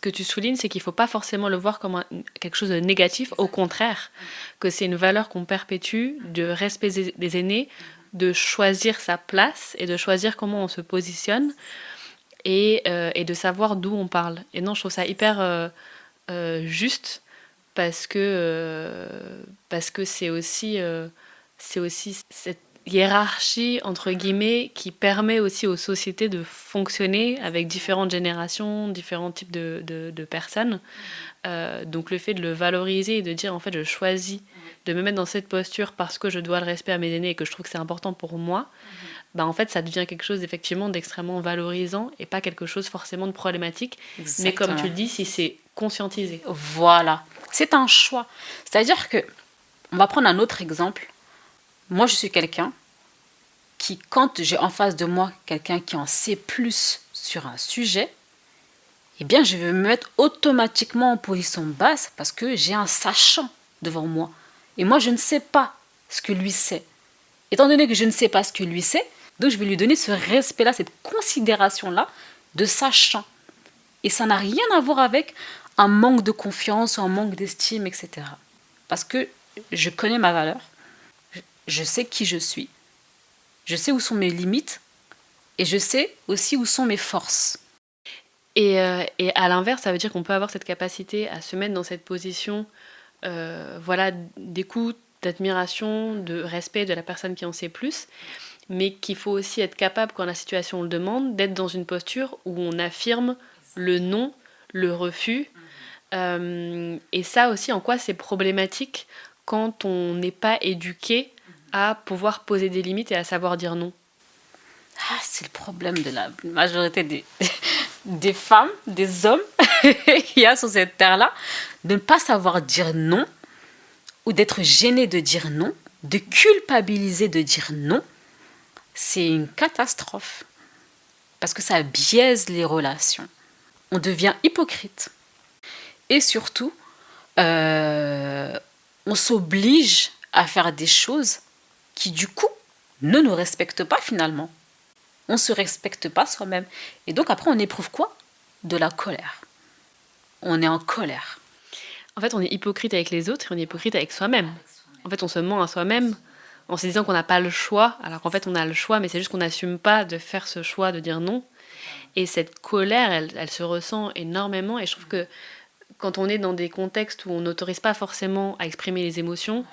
que tu soulignes, c'est qu'il ne faut pas forcément le voir comme quelque chose de négatif, au contraire, que c'est une valeur qu'on perpétue, de respect des aînés, de choisir sa place et de choisir comment on se positionne, et de savoir d'où on parle. Et non, je trouve ça hyper juste, parce que c'est aussi cette hiérarchie, entre guillemets, qui permet aussi aux sociétés de fonctionner avec différentes générations, différents types de personnes. Donc le fait de le valoriser et de dire, en fait, je choisis de me mettre dans cette posture parce que je dois le respect à mes aînés et que je trouve que c'est important pour moi, bah en fait, ça devient quelque chose effectivement d'extrêmement valorisant et pas quelque chose forcément de problématique. Exactement. Mais comme tu le dis, si c'est conscientisé. Voilà, c'est un choix. C'est-à-dire que, on va prendre un autre exemple. Moi, je suis quelqu'un qui, quand j'ai en face de moi quelqu'un qui en sait plus sur un sujet, eh bien, je vais me mettre automatiquement en position basse parce que j'ai un sachant devant moi. Et moi, je ne sais pas ce que lui sait. Étant donné que je ne sais pas ce que lui sait, donc je vais lui donner ce respect-là, cette considération-là de sachant. Et ça n'a rien à voir avec un manque de confiance ou un manque d'estime, etc. Parce que je connais ma valeur, je sais qui je suis, je sais où sont mes limites, et je sais aussi où sont mes forces. Et à l'inverse, ça veut dire qu'on peut avoir cette capacité à se mettre dans cette position voilà, d'écoute, d'admiration, de respect de la personne qui en sait plus, mais qu'il faut aussi être capable, quand la situation le demande, d'être dans une posture où on affirme le non, le refus. Et ça aussi, en quoi c'est problématique quand on n'est pas éduqué à pouvoir poser des limites et à savoir dire non. Ah, c'est le problème de la majorité des femmes, des hommes qu'il y a sur cette terre-là, de ne pas savoir dire non, ou d'être gêné de dire non, de culpabiliser de dire non. C'est une catastrophe. Parce que ça biaise les relations. On devient hypocrite. Et surtout, on s'oblige à faire des choses qui, du coup, ne nous respectent pas finalement. On ne se respecte pas soi-même. Et donc après, on éprouve quoi? De la colère. On est en colère. En fait, on est hypocrite avec les autres et on est hypocrite avec soi-même. En fait, on se ment à soi-même en se disant qu'on n'a pas le choix, alors qu'en fait, on a le choix, mais c'est juste qu'on n'assume pas de faire ce choix, de dire non. Et cette colère, elle se ressent énormément. Et je trouve que quand on est dans des contextes où on n'autorise pas forcément à exprimer les émotions,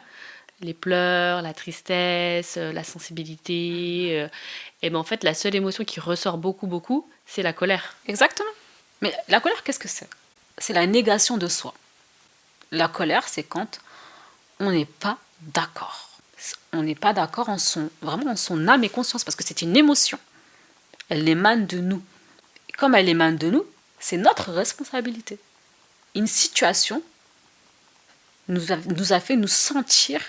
les pleurs, la tristesse, la sensibilité, et ben en fait, la seule émotion qui ressort beaucoup, c'est la colère. Exactement. Mais la colère, qu'est-ce que c'est? C'est la négation de soi. La colère, c'est quand on n'est pas d'accord. On n'est pas d'accord vraiment en son âme et conscience, parce que c'est une émotion. Elle émane de nous. Et comme elle émane de nous, c'est notre responsabilité. Une situation nous a fait nous sentir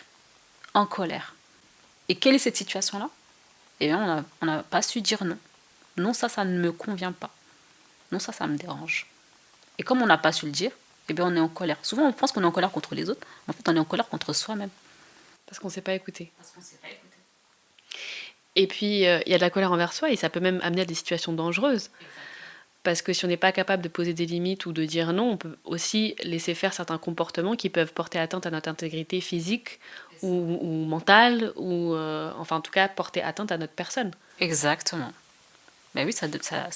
en colère. Et quelle est cette situation-là? Eh bien, on n'a pas su dire non. Non, ça ne me convient pas. Non, ça me dérange. Et comme on n'a pas su le dire, eh bien, on est en colère. Souvent, on pense qu'on est en colère contre les autres. En fait, on est en colère contre soi-même. Parce qu'on ne s'est pas écouté. Et puis, il y a de la colère envers soi et ça peut même amener à des situations dangereuses. Parce que si on n'est pas capable de poser des limites ou de dire non, on peut aussi laisser faire certains comportements qui peuvent porter atteinte à notre intégrité physique ou mentale, ou enfin en tout cas porter atteinte à notre personne. Exactement. Ben oui, ça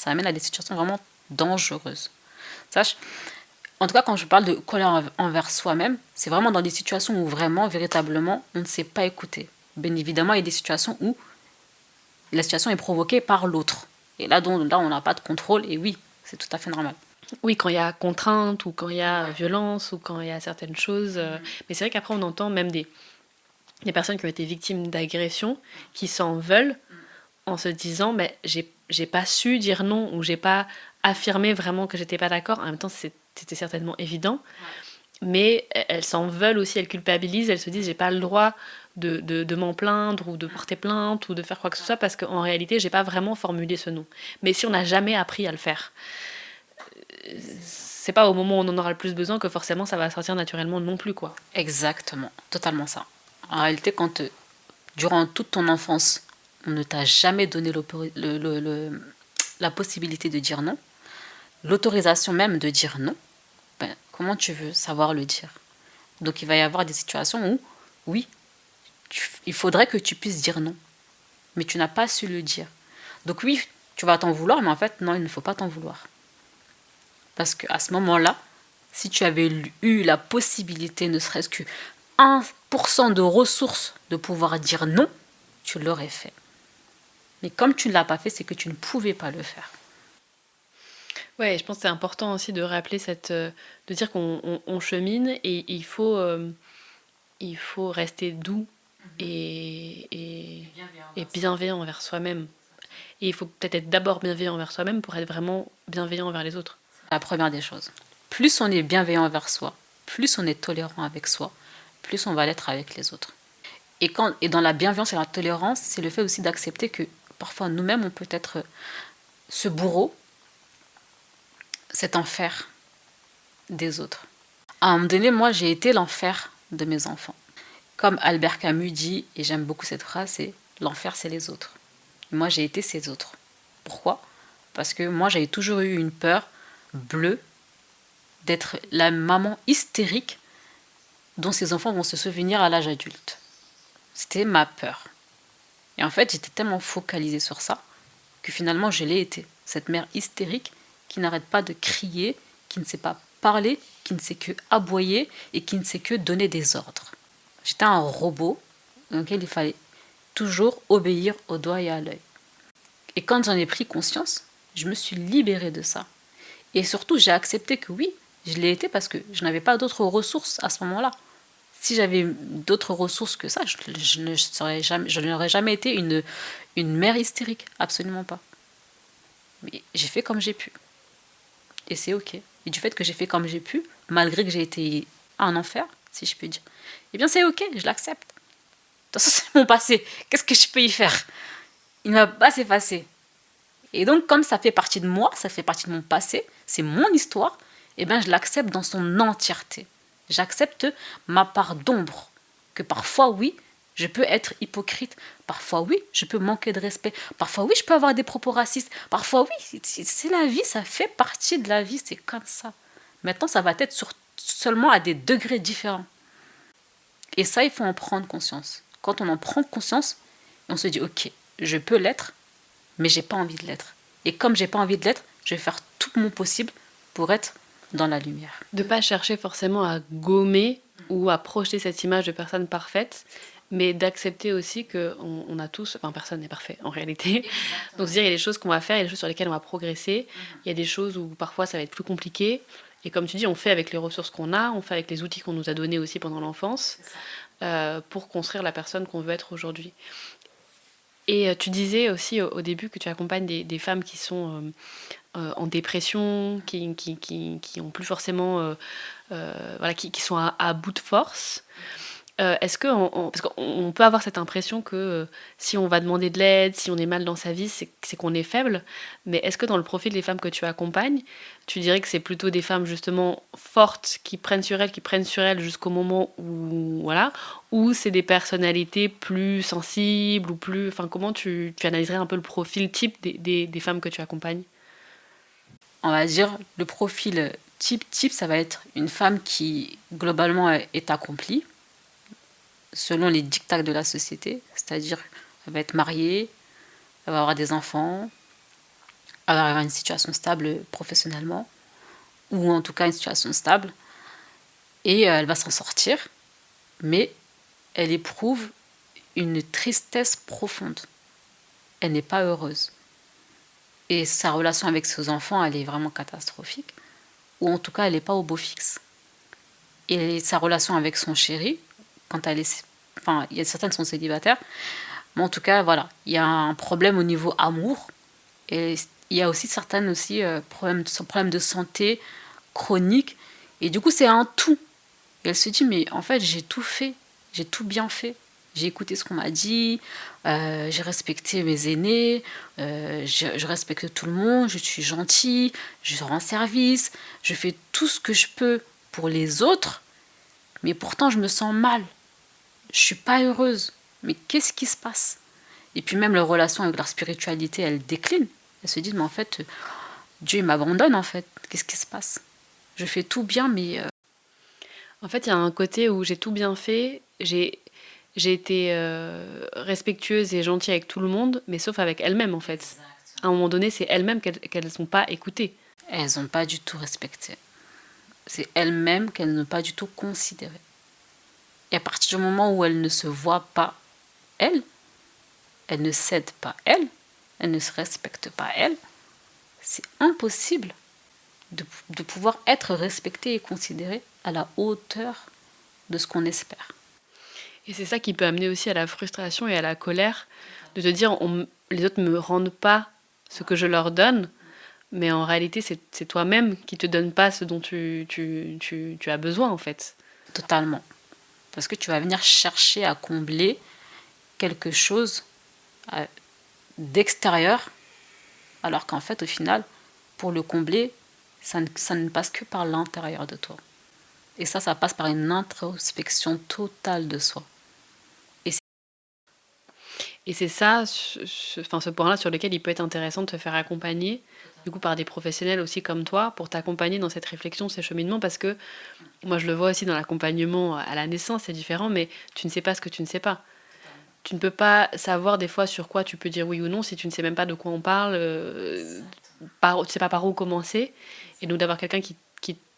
amène à des situations vraiment dangereuses. Sache, en tout cas, quand je parle de colère envers soi-même, c'est vraiment dans des situations où vraiment, véritablement, on ne s'est pas écouté. Bien évidemment, il y a des situations où la situation est provoquée par l'autre. Et là, on n'a pas de contrôle, et oui, c'est tout à fait normal. Oui, quand il y a contrainte, ou quand il y a violence, ou quand il y a certaines choses. Mais c'est vrai qu'après, on entend même des personnes qui ont été victimes d'agressions, qui s'en veulent, en se disant, mais j'ai pas su dire non, ou j'ai pas affirmé vraiment que j'étais pas d'accord. En même temps, c'était certainement évident. Mais elles s'en veulent aussi, elles culpabilisent, elles se disent, j'ai pas le droit de m'en plaindre ou de porter plainte ou de faire quoi que ce soit parce qu'en réalité j'ai pas vraiment formulé ce non. Mais si on n'a jamais appris à le faire, c'est pas au moment où on en aura le plus besoin que forcément ça va sortir naturellement non plus, quoi. Exactement, totalement ça. En réalité, quand durant toute ton enfance on ne t'a jamais donné la possibilité de dire non, l'autorisation même de dire non, ben, comment tu veux savoir le dire? Donc il va y avoir des situations où oui, il faudrait que tu puisses dire non, mais tu n'as pas su le dire. Donc oui, tu vas t'en vouloir, mais en fait, non, il ne faut pas t'en vouloir. Parce qu'à ce moment-là, si tu avais eu la possibilité, ne serait-ce que 1% de ressources de pouvoir dire non, tu l'aurais fait. Mais comme tu ne l'as pas fait, c'est que tu ne pouvais pas le faire. Ouais, je pense que c'est important aussi de rappeler de dire qu'on chemine et il faut rester doux et bienveillant envers soi-même. Et il faut peut-être être d'abord bienveillant envers soi-même pour être vraiment bienveillant envers les autres. La première des choses. Plus on est bienveillant envers soi, plus on est tolérant avec soi, plus on va l'être avec les autres. Et dans la bienveillance et la tolérance, c'est le fait aussi d'accepter que parfois nous-mêmes, on peut être ce bourreau, cet enfer des autres. À un moment donné, moi, j'ai été l'enfer de mes enfants. Comme Albert Camus dit, et j'aime beaucoup cette phrase, c'est « l'enfer, c'est les autres ». Moi, j'ai été ces autres. Pourquoi? Parce que moi, j'avais toujours eu une peur bleue d'être la maman hystérique dont ses enfants vont se souvenir à l'âge adulte. C'était ma peur. Et en fait, j'étais tellement focalisée sur ça que finalement, je l'ai été. Cette mère hystérique qui n'arrête pas de crier, qui ne sait pas parler, qui ne sait que aboyer et qui ne sait que donner des ordres. J'étais un robot dans lequel il fallait toujours obéir au doigt et à l'œil. Et quand j'en ai pris conscience, je me suis libérée de ça. Et surtout, j'ai accepté que oui, je l'ai été parce que je n'avais pas d'autres ressources à ce moment-là. Si j'avais d'autres ressources que ça, je n'aurais jamais été une mère hystérique. Absolument pas. Mais j'ai fait comme j'ai pu. Et c'est ok. Et du fait que j'ai fait comme j'ai pu, malgré que j'ai été en enfer, si je peux dire, eh bien c'est ok, je l'accepte. De toute façon, c'est mon passé. Qu'est-ce que je peux y faire? Il ne va pas s'effacer. Et donc, comme ça fait partie de moi, ça fait partie de mon passé, c'est mon histoire, eh bien je l'accepte dans son entièreté. J'accepte ma part d'ombre. Que parfois, oui, je peux être hypocrite. Parfois, oui, je peux manquer de respect. Parfois, oui, je peux avoir des propos racistes. Parfois, oui, c'est la vie, ça fait partie de la vie, c'est comme ça. Maintenant, ça va être seulement à des degrés différents. Et ça, il faut en prendre conscience. Quand on en prend conscience, on se dit, ok, je peux l'être, mais j'ai pas envie de l'être. Et comme j'ai pas envie de l'être, je vais faire tout mon possible pour être dans la lumière. De pas chercher forcément à gommer ou à projeter cette image de personne parfaite, mais d'accepter aussi qu'on a tous, enfin personne n'est parfait en réalité. Exactement. Donc se dire il y a des choses qu'on va faire, il y a des choses sur lesquelles on va progresser, il y a des choses où parfois ça va être plus compliqué. Et comme tu dis, on fait avec les ressources qu'on a, on fait avec les outils qu'on nous a donnés aussi pendant l'enfance, pour construire la personne qu'on veut être aujourd'hui. Et tu disais aussi au début que tu accompagnes des femmes qui sont en dépression, qui ont plus forcément, voilà, qui sont à bout de force. Est-ce que parce qu'on peut avoir cette impression que si on va demander de l'aide, si on est mal dans sa vie, c'est qu'on est faible. Mais est-ce que dans le profil des femmes que tu accompagnes, tu dirais que c'est plutôt des femmes justement fortes qui prennent sur elles jusqu'au moment où voilà, ou c'est des personnalités plus sensibles ou plus, enfin comment tu analyserais un peu le profil type des femmes que tu accompagnes? On va dire le profil type, ça va être une femme qui globalement est accomplie selon les dictats de la société, c'est-à-dire elle va être mariée, elle va avoir des enfants, elle va avoir une situation stable professionnellement, ou en tout cas une situation stable, et elle va s'en sortir, mais elle éprouve une tristesse profonde. Elle n'est pas heureuse. Et sa relation avec ses enfants, elle est vraiment catastrophique, ou en tout cas, elle n'est pas au beau fixe. Et sa relation avec son chéri, quand elle est, enfin, il y a certaines qui sont célibataires, mais en tout cas, voilà, il y a un problème au niveau amour, et il y a aussi certaines aussi problèmes de santé chronique, et du coup, c'est un tout. Et elle se dit, mais en fait, j'ai tout fait, j'ai tout bien fait. J'ai écouté ce qu'on m'a dit, j'ai respecté mes aînés, je respecte tout le monde, je suis gentille, je rends service, je fais tout ce que je peux pour les autres, mais pourtant je me sens mal. Je suis pas heureuse. Mais qu'est-ce qui se passe? Et puis même leur relation avec leur spiritualité, elle décline. Elles se disent, mais en fait, Dieu m'abandonne en fait. Qu'est-ce qui se passe? Je fais tout bien, mais... En fait, il y a un côté où j'ai tout bien fait, j'ai été respectueuse et gentille avec tout le monde, mais sauf avec elles-mêmes en fait. Exactement. À un moment donné, c'est elles-mêmes qu'elles ne sont pas écoutées. Elles n'ont pas du tout respecté. C'est elles-mêmes qu'elles n'ont pas du tout considéré. Et à partir du moment où elles ne se voient pas, elles ne cèdent pas, elles ne se respectent pas, elles, c'est impossible de pouvoir être respectée et considérée à la hauteur de ce qu'on espère. Et c'est ça qui peut amener aussi à la frustration et à la colère, de te dire les autres ne me rendent pas ce que je leur donne, mais en réalité c'est toi-même qui te donne pas ce dont tu as besoin en fait. Totalement. Parce que tu vas venir chercher à combler quelque chose d'extérieur, alors qu'en fait au final, pour le combler, ça ne passe que par l'intérieur de toi. Et ça passe par une introspection totale de soi. Et c'est ça, ce point-là sur lequel il peut être intéressant de te faire accompagner, du coup par des professionnels aussi comme toi, pour t'accompagner dans cette réflexion, ces cheminements, parce que moi je le vois aussi dans l'accompagnement à la naissance, c'est différent, mais tu ne sais pas ce que tu ne sais pas. Tu ne peux pas savoir des fois sur quoi tu peux dire oui ou non si tu ne sais même pas de quoi on parle, tu ne sais pas par où commencer. Et donc d'avoir quelqu'un qui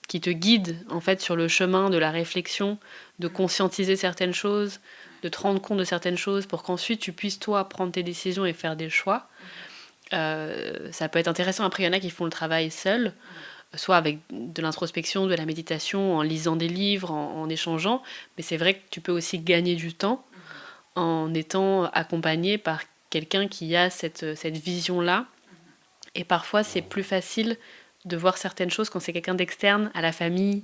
qui te guide en fait sur le chemin de la réflexion, de conscientiser certaines choses, de te rendre compte de certaines choses pour qu'ensuite tu puisses toi prendre tes décisions et faire des choix. Ça peut être intéressant. Après, il y en a qui font le travail seuls, soit avec de l'introspection, de la méditation, en lisant des livres, en échangeant. Mais c'est vrai que tu peux aussi gagner du temps en étant accompagné par quelqu'un qui a cette vision-là. Et parfois, c'est plus facile de voir certaines choses quand c'est quelqu'un d'externe, à la famille,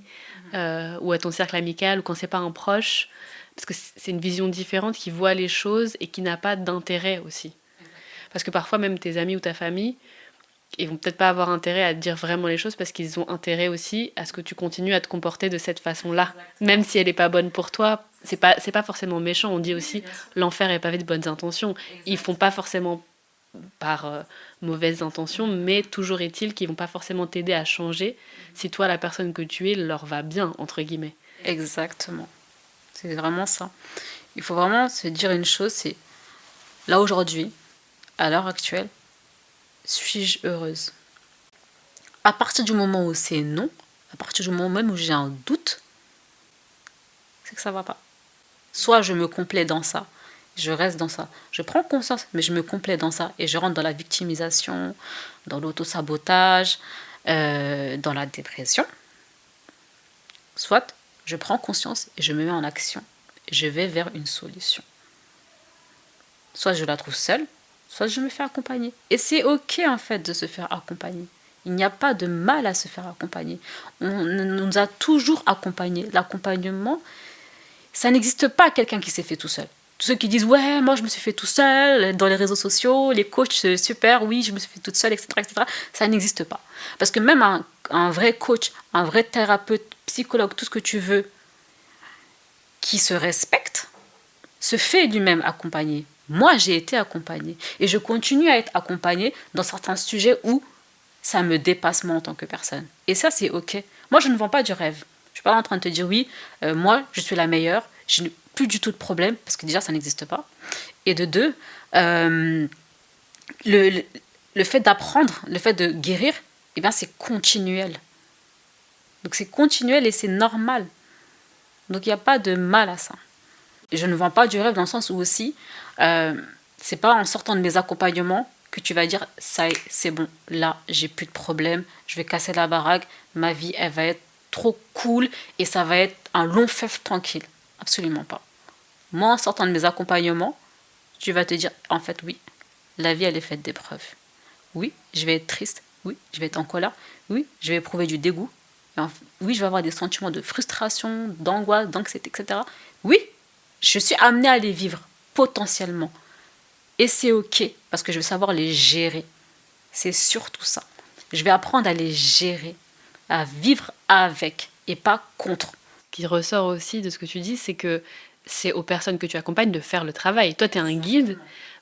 ou à ton cercle amical, ou quand c'est pas un proche. Parce que c'est une vision différente qui voit les choses et qui n'a pas d'intérêt aussi. Parce que parfois, même tes amis ou ta famille, ils vont peut-être pas avoir intérêt à te dire vraiment les choses parce qu'ils ont intérêt aussi à ce que tu continues à te comporter de cette façon-là. Même si elle est pas bonne pour toi, c'est pas forcément méchant. On dit aussi l'enfer est pavé de bonnes intentions. Ils font pas forcément par mauvaises intentions, mais toujours est-il qu'ils vont pas forcément t'aider à changer si toi, la personne que tu es, leur va bien, entre guillemets. Exactement. C'est vraiment ça. Il faut vraiment se dire une chose, c'est là aujourd'hui, à l'heure actuelle, suis-je heureuse? À partir du moment où c'est non, à partir du moment même où j'ai un doute, c'est que ça va pas. Soit je me complais dans ça, je reste dans ça. Je prends conscience, mais je me complais dans ça et je rentre dans la victimisation, dans l'autosabotage, dans la dépression. Soit je prends conscience et je me mets en action. Je vais vers une solution. Soit je la trouve seule, soit je me fais accompagner. Et c'est ok en fait de se faire accompagner. Il n'y a pas de mal à se faire accompagner. On nous a toujours accompagnés. L'accompagnement, ça n'existe pas quelqu'un qui s'est fait tout seul. Tous ceux qui disent « Ouais, moi je me suis fait tout seul » dans les réseaux sociaux, les coachs, c'est super, oui, je me suis fait toute seule, etc. etc. Ça n'existe pas. Parce que même un vrai coach, un vrai thérapeute, psychologue, tout ce que tu veux, qui se respecte, se fait lui-même accompagner. Moi, j'ai été accompagnée. Et je continue à être accompagnée dans certains sujets où ça me dépasse moi en tant que personne. Et ça, c'est ok. Moi, je ne vends pas du rêve. Je ne suis pas en train de te dire, oui, moi, je suis la meilleure, je n'ai plus du tout de problème, parce que déjà, ça n'existe pas. Et de deux, le fait d'apprendre, le fait de guérir, eh bien, c'est continuel. Donc, c'est continuel et c'est normal. Donc, il n'y a pas de mal à ça. Je ne vends pas du rêve dans le sens où aussi, c'est pas en sortant de mes accompagnements que tu vas dire, ça y est, c'est bon, là, j'ai plus de problème, je vais casser la baraque, ma vie, elle va être trop cool et ça va être un long fleuve tranquille. Absolument pas. Moi, en sortant de mes accompagnements, tu vas te dire, en fait, oui, la vie, elle est faite d'épreuves. Oui, je vais être triste. Oui, je vais être en colère. Oui, je vais éprouver du dégoût. Oui, je vais avoir des sentiments de frustration, d'angoisse, d'anxiété, etc. Oui, je suis amenée à les vivre, potentiellement. Et c'est ok, parce que je vais savoir les gérer. C'est surtout ça. Je vais apprendre à les gérer, à vivre avec et pas contre. Ce qui ressort aussi de ce que tu dis, c'est que c'est aux personnes que tu accompagnes de faire le travail. Toi, tu es un guide,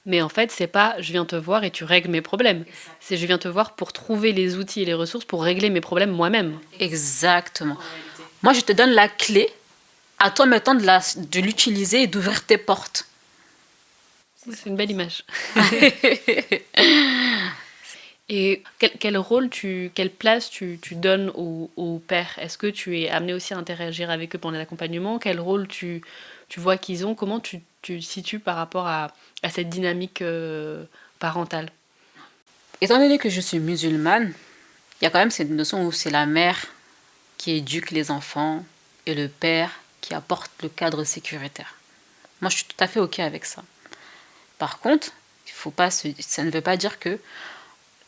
mais en fait, c'est pas je viens te voir et tu règles mes problèmes. C'est je viens te voir pour trouver les outils et les ressources pour régler mes problèmes moi-même. Exactement. Moi, je te donne la clé, à toi maintenant de l'utiliser et d'ouvrir tes portes. C'est une belle image. Et quel rôle, quelle place tu donnes aux pères? Est-ce que tu es amené aussi à interagir avec eux pendant l'accompagnement? Quel rôle tu vois qu'ils ont? Comment tu te situes par rapport à cette dynamique parentale? Étant donné que je suis musulmane, il y a quand même cette notion où c'est la mère qui éduque les enfants et le père qui apporte le cadre sécuritaire. Moi, je suis tout à fait ok avec ça. Par contre, ça ne veut pas dire que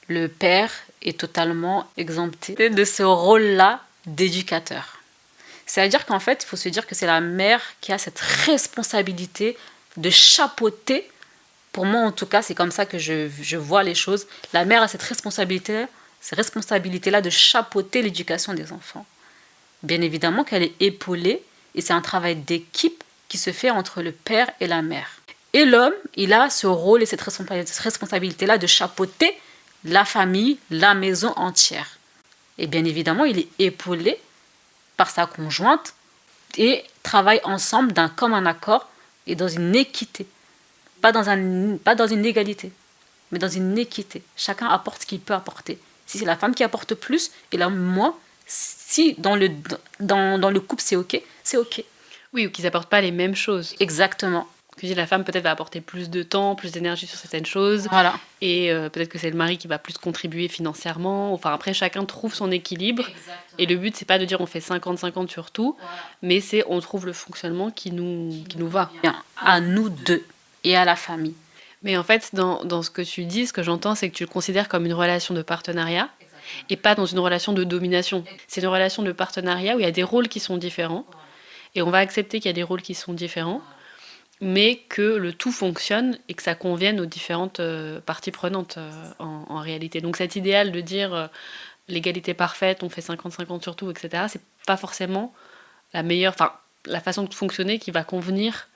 le père est totalement exempté de ce rôle-là d'éducateur. C'est-à-dire qu'en fait, il faut se dire que c'est la mère qui a cette responsabilité de chapeauter. Pour moi, en tout cas, c'est comme ça que je vois les choses. La mère a cette responsabilité-là de chapeauter l'éducation des enfants. Bien évidemment qu'elle est épaulée et c'est un travail d'équipe qui se fait entre le père et la mère. Et l'homme, il a ce rôle et cette responsabilité-là de chapeauter la famille, la maison entière. Et bien évidemment, il est épaulé par sa conjointe et travaillent ensemble d'un commun accord et dans une équité. Pas dans une égalité, mais dans une équité. Chacun apporte ce qu'il peut apporter. Si c'est la femme qui apporte plus et l'homme moins, Si dans le couple c'est ok, c'est ok. Oui, ou qu'ils apportent pas les mêmes choses. Exactement. Que la femme peut-être va apporter plus de temps, plus d'énergie sur certaines choses. Voilà. Et peut-être que c'est le mari qui va plus contribuer financièrement. Enfin, après, chacun trouve son équilibre. Exactement. Et le but, c'est pas de dire on fait 50-50 sur tout, mais c'est on trouve le fonctionnement qui nous va. Bien, à nous deux et à la famille. Mais en fait, dans ce que tu dis, ce que j'entends, c'est que tu le considères comme une relation de partenariat et pas dans une relation de domination. C'est une relation de partenariat où il y a des rôles qui sont différents. Et on va accepter qu'il y a des rôles qui sont différents, mais que le tout fonctionne et que ça convienne aux différentes parties prenantes en réalité. Donc cet idéal de dire l'égalité parfaite, on fait 50-50 sur tout, etc., c'est pas forcément la meilleure, enfin la façon de fonctionner qui va convenir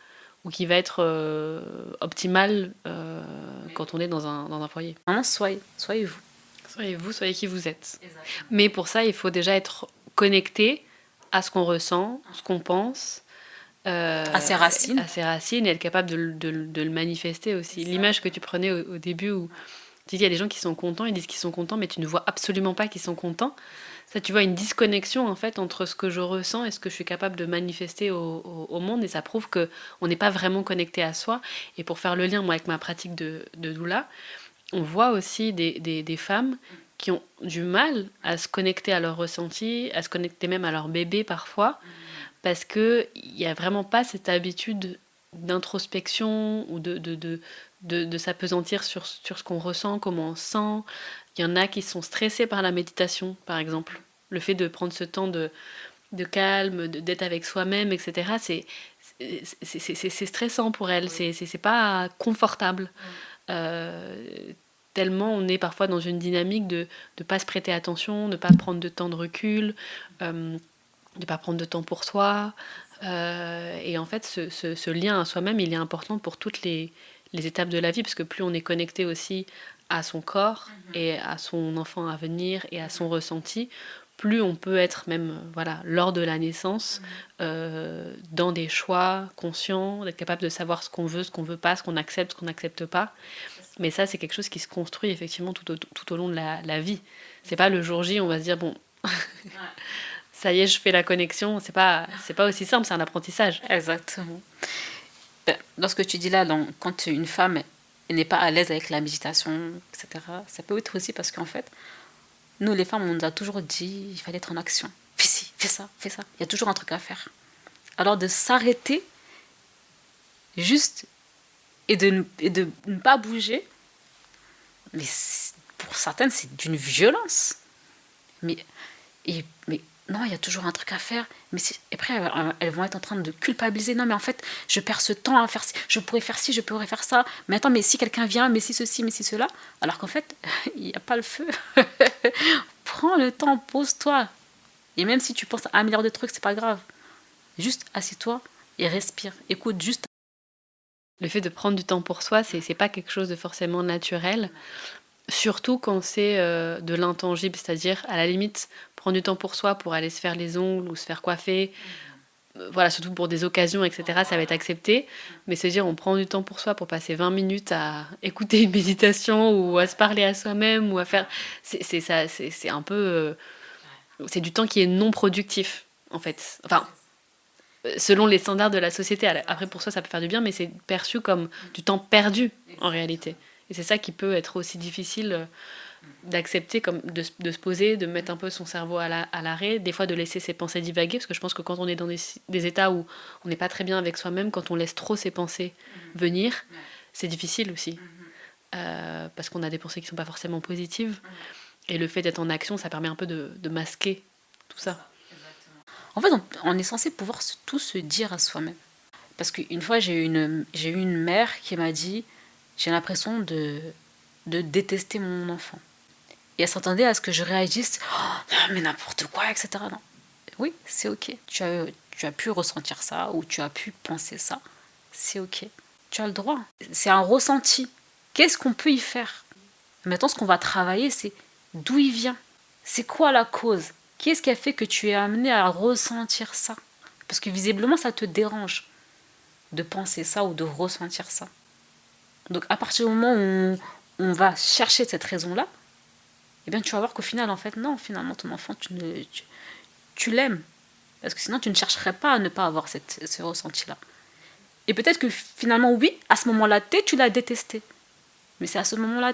ou qui va être optimale quand on est dans un foyer. Vraiment, soyez vous. Soyez vous, soyez qui vous êtes. Exactement. Mais pour ça, il faut déjà être connecté à ce qu'on ressent, ce qu'on pense, à ses racines. Et être capable de le manifester aussi. L'image que tu prenais au début où tu dis il y a des gens qui sont contents, ils disent qu'ils sont contents, mais tu ne vois absolument pas qu'ils sont contents. Ça, tu vois une disconnexion en fait entre ce que je ressens et ce que je suis capable de manifester au monde, et ça prouve que on n'est pas vraiment connecté à soi. Et pour faire le lien, moi, avec ma pratique de doula, on voit aussi des femmes qui ont du mal à se connecter à leurs ressentis, à se connecter même à leur bébé parfois, parce qu'il n'y a vraiment pas cette habitude d'introspection ou de s'apesantir sur ce qu'on ressent, comment on se sent. Il y en a qui sont stressés par la méditation, par exemple. Le fait de prendre ce temps de calme, d'être avec soi-même, etc., c'est stressant pour elles, c'est pas confortable. Tellement on est parfois dans une dynamique de ne pas se prêter attention, de ne pas prendre de temps de recul, de ne pas prendre de temps pour soi. Et en fait, ce lien à soi-même, il est important pour toutes les étapes de la vie, parce que plus on est connecté aussi à son corps et à son enfant à venir et à son ressenti, plus on peut être même lors de la naissance dans des choix conscients, d'être capable de savoir ce qu'on veut pas, ce qu'on accepte, ce qu'on n'accepte pas. Mais ça, c'est quelque chose qui se construit effectivement tout au long de la vie. C'est pas le jour J, on va se dire bon, ça y est, je fais la connexion. C'est pas aussi simple, c'est un apprentissage. Exactement. Dans ce que tu dis là, quand une femme n'est pas à l'aise avec la méditation, etc., ça peut être aussi parce qu'en fait, nous les femmes, on nous a toujours dit il fallait être en action. Fais ci, fais ça, fais ça. Il y a toujours un truc à faire. Alors de s'arrêter juste et de ne pas bouger, mais pour certaines, c'est d'une violence. Mais non, il y a toujours un truc à faire. Mais après, elles vont être en train de culpabiliser. Non, mais en fait, je perds ce temps à faire ci. Je pourrais faire ci, je pourrais faire ça. Mais attends, mais si quelqu'un vient, mais si ceci, mais si cela. Alors qu'en fait, il n'y a pas le feu. Prends le temps, pose-toi. Et même si tu penses à un milliard de trucs, c'est pas grave. Juste assieds-toi et respire. Écoute juste. Le fait de prendre du temps pour soi, c'est pas quelque chose de forcément naturel. Surtout quand c'est de l'intangible, c'est-à-dire à la limite prendre du temps pour soi pour aller se faire les ongles ou se faire coiffer, surtout pour des occasions, etc., ça va être accepté. Mais se dire on prend du temps pour soi pour passer 20 minutes à écouter une méditation ou à se parler à soi-même ou à faire... C'est un peu... c'est du temps qui est non productif, en fait. Enfin, selon les standards de la société. Après, pour soi, ça peut faire du bien, mais c'est perçu comme du temps perdu, en réalité. Et c'est ça qui peut être aussi difficile d'accepter, comme de se poser, de mettre un peu son cerveau à l'arrêt, des fois de laisser ses pensées divaguer, parce que je pense que quand on est dans des états où on n'est pas très bien avec soi-même, quand on laisse trop ses pensées venir, c'est difficile aussi. Parce qu'on a des pensées qui ne sont pas forcément positives. Et le fait d'être en action, ça permet un peu de masquer tout ça. En fait, on est censé pouvoir tout se dire à soi-même. Parce qu'une fois, j'ai eu une mère qui m'a dit « J'ai l'impression de détester mon enfant. » Et elle s'attendait à ce que je réagisse « Oh, non, mais n'importe quoi, etc. » Non. Oui, c'est ok. Tu as pu ressentir ça ou tu as pu penser ça. C'est ok. Tu as le droit. C'est un ressenti. Qu'est-ce qu'on peut y faire? Maintenant, ce qu'on va travailler, c'est d'où il vient. C'est quoi la cause? Qu'est-ce qui a fait que tu es amené à ressentir ça? Parce que visiblement, ça te dérange de penser ça ou de ressentir ça. Donc, à partir du moment où on va chercher cette raison-là, eh bien, tu vas voir qu'au final, en fait, non, finalement, ton enfant, tu l'aimes. Parce que sinon, tu ne chercherais pas à ne pas avoir ce ressenti-là. Et peut-être que finalement, oui, à ce moment-là, tu l'as détesté. Mais c'est à ce moment-là,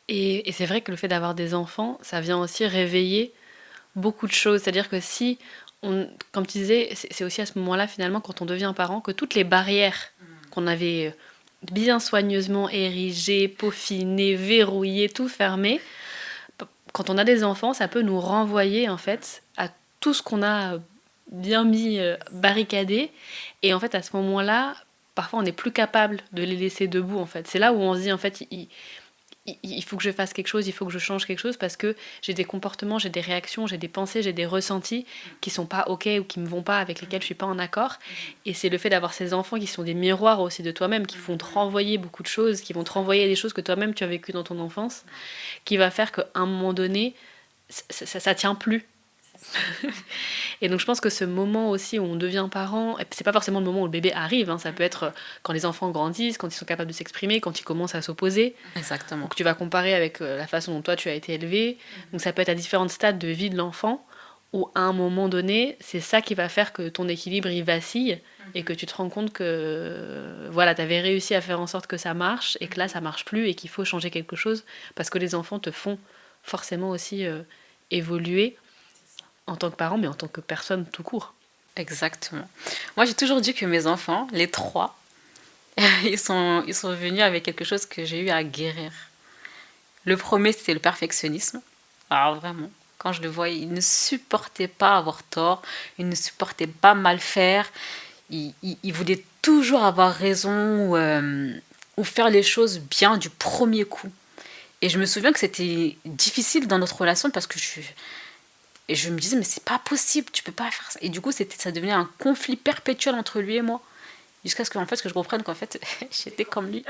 Et c'est vrai que le fait d'avoir des enfants, ça vient aussi réveiller beaucoup de choses. C'est-à-dire que si, comme tu disais, c'est aussi à ce moment-là, finalement, quand on devient parent, que toutes les barrières qu'on avait bien soigneusement érigées, peaufinées, verrouillées, tout fermé, quand on a des enfants, ça peut nous renvoyer, en fait, à tout ce qu'on a bien mis barricadé. Et en fait, à ce moment-là, parfois, on n'est plus capable de les laisser debout, en fait. C'est là où on se dit, en fait, il faut que je fasse quelque chose, il faut que je change quelque chose parce que j'ai des comportements, j'ai des réactions, j'ai des pensées, j'ai des ressentis qui sont pas ok ou qui me vont pas, avec lesquels je suis pas en accord. Et c'est le fait d'avoir ces enfants qui sont des miroirs aussi de toi-même, qui vont te renvoyer beaucoup de choses, qui vont te renvoyer des choses que toi-même tu as vécues dans ton enfance, qui va faire qu'à un moment donné, ça tient plus. Et donc je pense que ce moment aussi où on devient parent, et c'est pas forcément le moment où le bébé arrive, hein, ça peut être quand les enfants grandissent, quand ils sont capables de s'exprimer, quand ils commencent à s'opposer. exactement. Donc tu vas comparer avec la façon dont toi tu as été élevé. Donc ça peut être à différents stades de vie de l'enfant, où à un moment donné, c'est ça qui va faire que ton équilibre il vacille et que tu te rends compte que voilà, tu avais réussi à faire en sorte que ça marche et que là ça marche plus et qu'il faut changer quelque chose parce que les enfants te font forcément aussi évoluer en tant que parent, mais en tant que personne tout court. Exactement. Moi, j'ai toujours dit que mes enfants, les trois, ils sont venus avec quelque chose que j'ai eu à guérir. Le premier, c'était le perfectionnisme. Alors vraiment, quand je le voyais, il ne supportait pas avoir tort, il ne supportait pas mal faire, il voulait toujours avoir raison ou faire les choses bien du premier coup. Et je me souviens que c'était difficile dans notre relation parce que je me disais, mais c'est pas possible, tu peux pas faire ça. Et du coup, ça devenait un conflit perpétuel entre lui et moi. Jusqu'à ce que, en fait, que je comprenne qu'en fait, j'étais comme lui.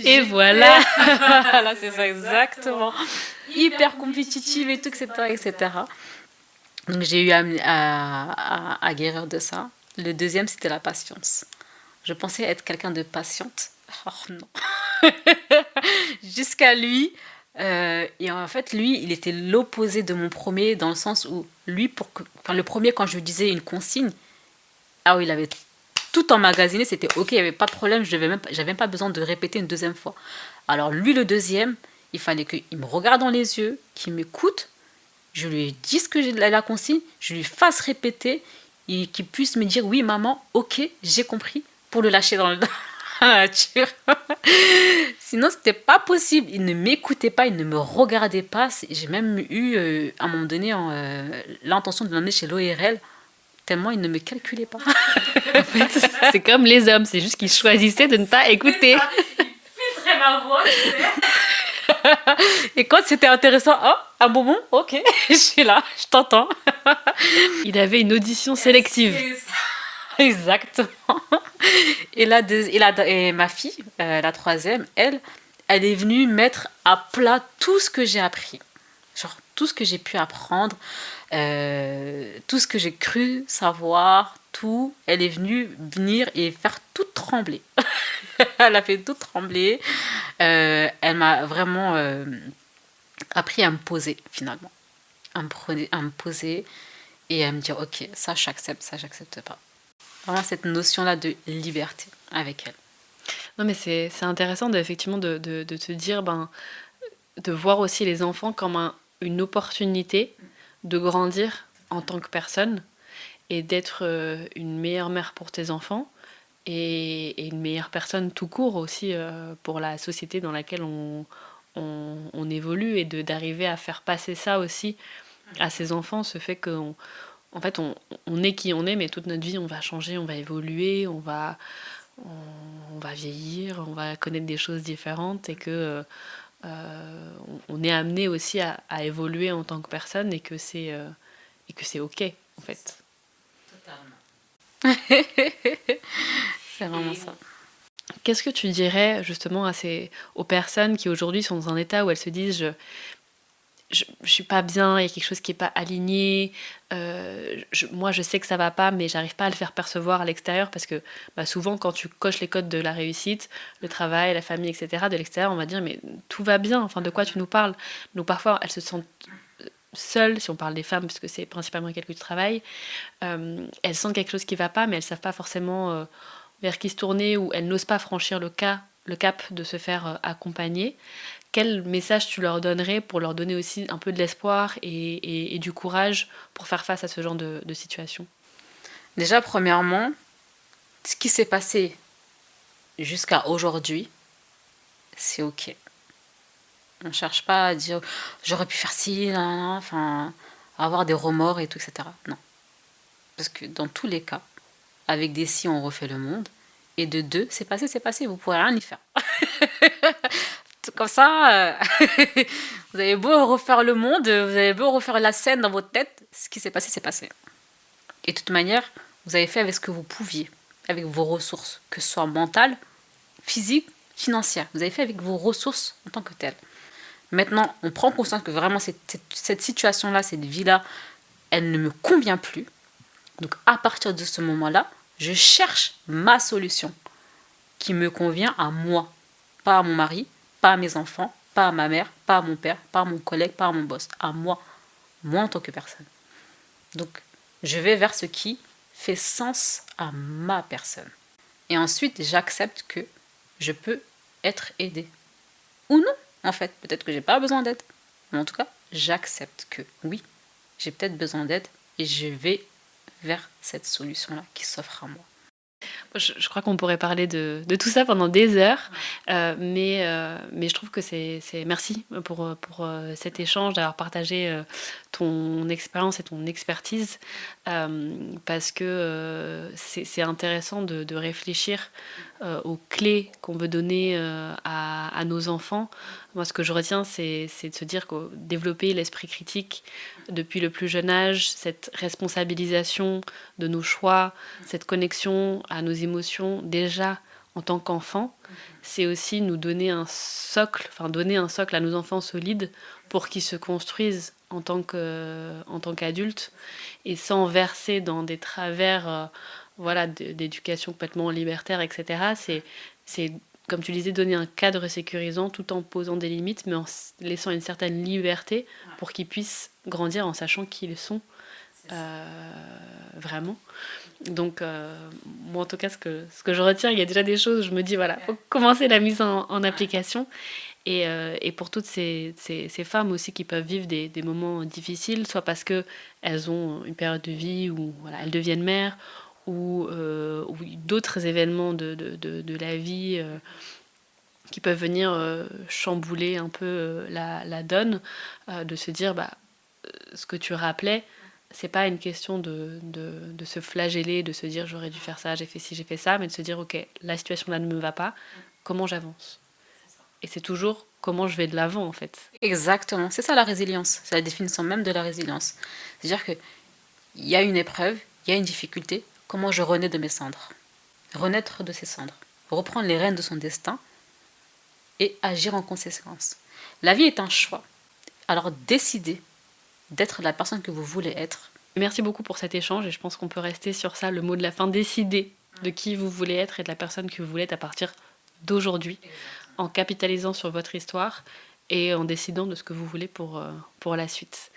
Et voilà. Là, c'est ça, exactement. Hyper compétitive et tout, etc., etc. Donc, j'ai eu à guérir de ça. Le deuxième, c'était la patience. Je pensais être quelqu'un de patiente. Oh non. Jusqu'à lui. Et en fait, lui, il était l'opposé de mon premier, dans le sens où lui, le premier, quand je lui disais une consigne, ah oui, il avait tout emmagasiné, c'était ok, il n'y avait pas de problème, j'avais même pas besoin de répéter une deuxième fois. Alors lui, le deuxième, il fallait qu'il me regarde dans les yeux, qu'il m'écoute, je lui dise que j'ai la consigne, je lui fasse répéter, et qu'il puisse me dire oui, maman, ok, j'ai compris, pour le lâcher dans la nature. Sinon, c'était pas possible. Il ne m'écoutait pas, il ne me regardait pas. J'ai même eu, à un moment donné, l'intention de l'emmener chez l'ORL, tellement il ne me calculait pas. En fait, c'est comme les hommes, c'est juste qu'ils choisissaient de ne pas écouter. Il filtrait ma voix, tu sais. Et quand c'était intéressant, oh, un bonbon, ok, je suis là, je t'entends. Il avait une audition sélective. Exactement. Et ma fille, la troisième, elle est venue mettre à plat tout ce que j'ai appris. Genre tout ce que j'ai pu apprendre, tout ce que j'ai cru savoir, tout. Elle est venir et faire tout trembler. Elle a fait tout trembler. Elle m'a vraiment appris à me poser finalement. À me poser et à me dire ok, ça j'accepte, ça j'accepte pas. Vraiment cette notion-là de liberté avec elle. Non mais c'est intéressant effectivement de te dire, de voir aussi les enfants comme une opportunité de grandir en tant que personne et d'être une meilleure mère pour tes enfants et une meilleure personne tout court aussi pour la société dans laquelle on évolue et d'arriver à faire passer ça aussi à ses enfants, ce fait qu'on en fait, on est qui on est, mais toute notre vie, on va changer, on va évoluer, on va vieillir, on va connaître des choses différentes et que on est amené aussi à évoluer en tant que personne et que c'est ok, en fait. Totalement. C'est vraiment ça. Qu'est-ce que tu dirais justement aux personnes qui aujourd'hui sont dans un état où elles se disent je suis pas bien, il y a quelque chose qui est pas aligné, moi je sais que ça va pas mais j'arrive pas à le faire percevoir à l'extérieur parce que souvent quand tu coches les codes de la réussite, le travail, la famille, etc., de l'extérieur on va dire mais tout va bien, enfin de quoi tu nous parles. Donc parfois elles se sentent seules, si on parle des femmes, parce que c'est principalement avec elles que tu travailles, elles sentent quelque chose qui ne va pas, mais elles ne savent pas forcément vers qui se tourner, ou elles n'osent pas franchir le cap de se faire accompagner. Quel message tu leur donnerais pour leur donner aussi un peu de l'espoir et du courage pour faire face à ce genre de situation? Déjà, premièrement, ce qui s'est passé jusqu'à aujourd'hui, c'est ok. On ne cherche pas à dire j'aurais pu faire ci, enfin, avoir des remords et tout, etc. Non. Parce que dans tous les cas, avec des si, on refait le monde. Et de deux, c'est passé, vous ne pourrez rien y faire. Comme ça, vous avez beau refaire le monde, vous avez beau refaire la scène dans votre tête, ce qui s'est passé, c'est passé. Et de toute manière, vous avez fait avec ce que vous pouviez, avec vos ressources, que ce soit mentales, physiques, financières. Vous avez fait avec vos ressources en tant que telles. Maintenant, on prend conscience que vraiment cette situation-là, cette vie-là, elle ne me convient plus. Donc à partir de ce moment-là, je cherche ma solution qui me convient à moi, pas à mon mari, pas à mes enfants, pas à ma mère, pas à mon père, pas à mon collègue, pas à mon boss, à moi en tant que personne. Donc je vais vers ce qui fait sens à ma personne. Et ensuite, j'accepte que je peux être aidée. Ou non, en fait. Peut-être que j'ai pas besoin d'aide. Mais en tout cas, j'accepte que oui, j'ai peut-être besoin d'aide et je vais vers cette solution-là qui s'offre à moi. Je crois qu'on pourrait parler de tout ça pendant des heures, mais je trouve que c'est merci pour cet échange, d'avoir partagé ton expérience et ton expertise, parce que c'est intéressant de réfléchir aux clés qu'on veut donner à nos enfants. Moi, ce que je retiens, c'est de se dire que développer l'esprit critique depuis le plus jeune âge, cette responsabilisation de nos choix, cette connexion à nos émotions déjà en tant qu'enfant, c'est aussi nous donner un socle à nos enfants solides pour qu'ils se construisent en tant qu'adultes et sans verser dans des travers d'éducation complètement libertaire, etc. C'est comme tu disais, donner un cadre sécurisant tout en posant des limites, mais en laissant une certaine liberté pour qu'ils puissent grandir en sachant qui ils sont vraiment. Donc, moi, en tout cas, ce que je retiens, il y a déjà des choses, je me dis, voilà, il faut commencer la mise en application. Et pour toutes ces femmes aussi qui peuvent vivre des moments difficiles, soit parce qu'elles ont une période de vie où elles deviennent mères, ou d'autres événements de la vie qui peuvent venir chambouler un peu la donne, de se dire, ce que tu rappelais, c'est pas une question de se flageller, de se dire j'aurais dû faire ça, j'ai fait ci, j'ai fait ça, mais de se dire ok, la situation là ne me va pas, comment j'avance? Et c'est toujours comment je vais de l'avant en fait. Exactement, c'est ça la résilience, c'est la définition même de la résilience. C'est-à-dire qu'il y a une épreuve, il y a une difficulté, comment je renais de mes cendres? Renaître de ses cendres, reprendre les rênes de son destin et agir en conséquence. La vie est un choix, alors décidez d'être la personne que vous voulez être. Merci beaucoup pour cet échange et je pense qu'on peut rester sur ça, le mot de la fin, décider de qui vous voulez être et de la personne que vous voulez être à partir d'aujourd'hui, en capitalisant sur votre histoire et en décidant de ce que vous voulez pour la suite.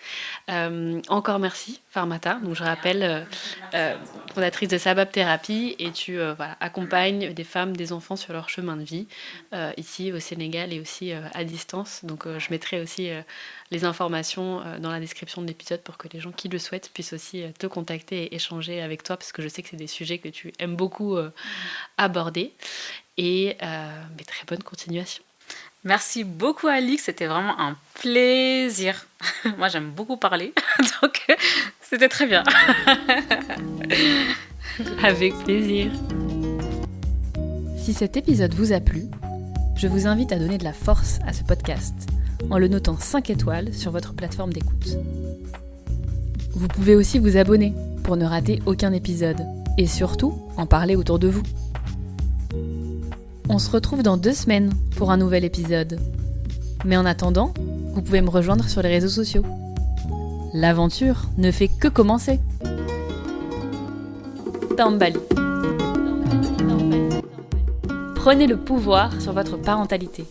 Encore merci Farmata, donc je rappelle fondatrice de Sabab Thérapie, et tu accompagnes des femmes, des enfants sur leur chemin de vie ici au Sénégal et aussi à distance. Donc je mettrai aussi les informations dans la description de l'épisode pour que les gens qui le souhaitent puissent aussi te contacter et échanger avec toi, parce que je sais que c'est des sujets que tu aimes beaucoup aborder. Et très bonne continuation. Merci beaucoup Alix, c'était vraiment un plaisir. Moi j'aime beaucoup parler, donc c'était très bien. Avec plaisir. Si cet épisode vous a plu, je vous invite à donner de la force à ce podcast en le notant 5 étoiles sur votre plateforme d'écoute. Vous pouvez aussi vous abonner pour ne rater aucun épisode et surtout en parler autour de vous. On se retrouve dans 2 semaines pour un nouvel épisode. Mais en attendant, vous pouvez me rejoindre sur les réseaux sociaux. L'aventure ne fait que commencer. Tambali. Prenez le pouvoir sur votre parentalité.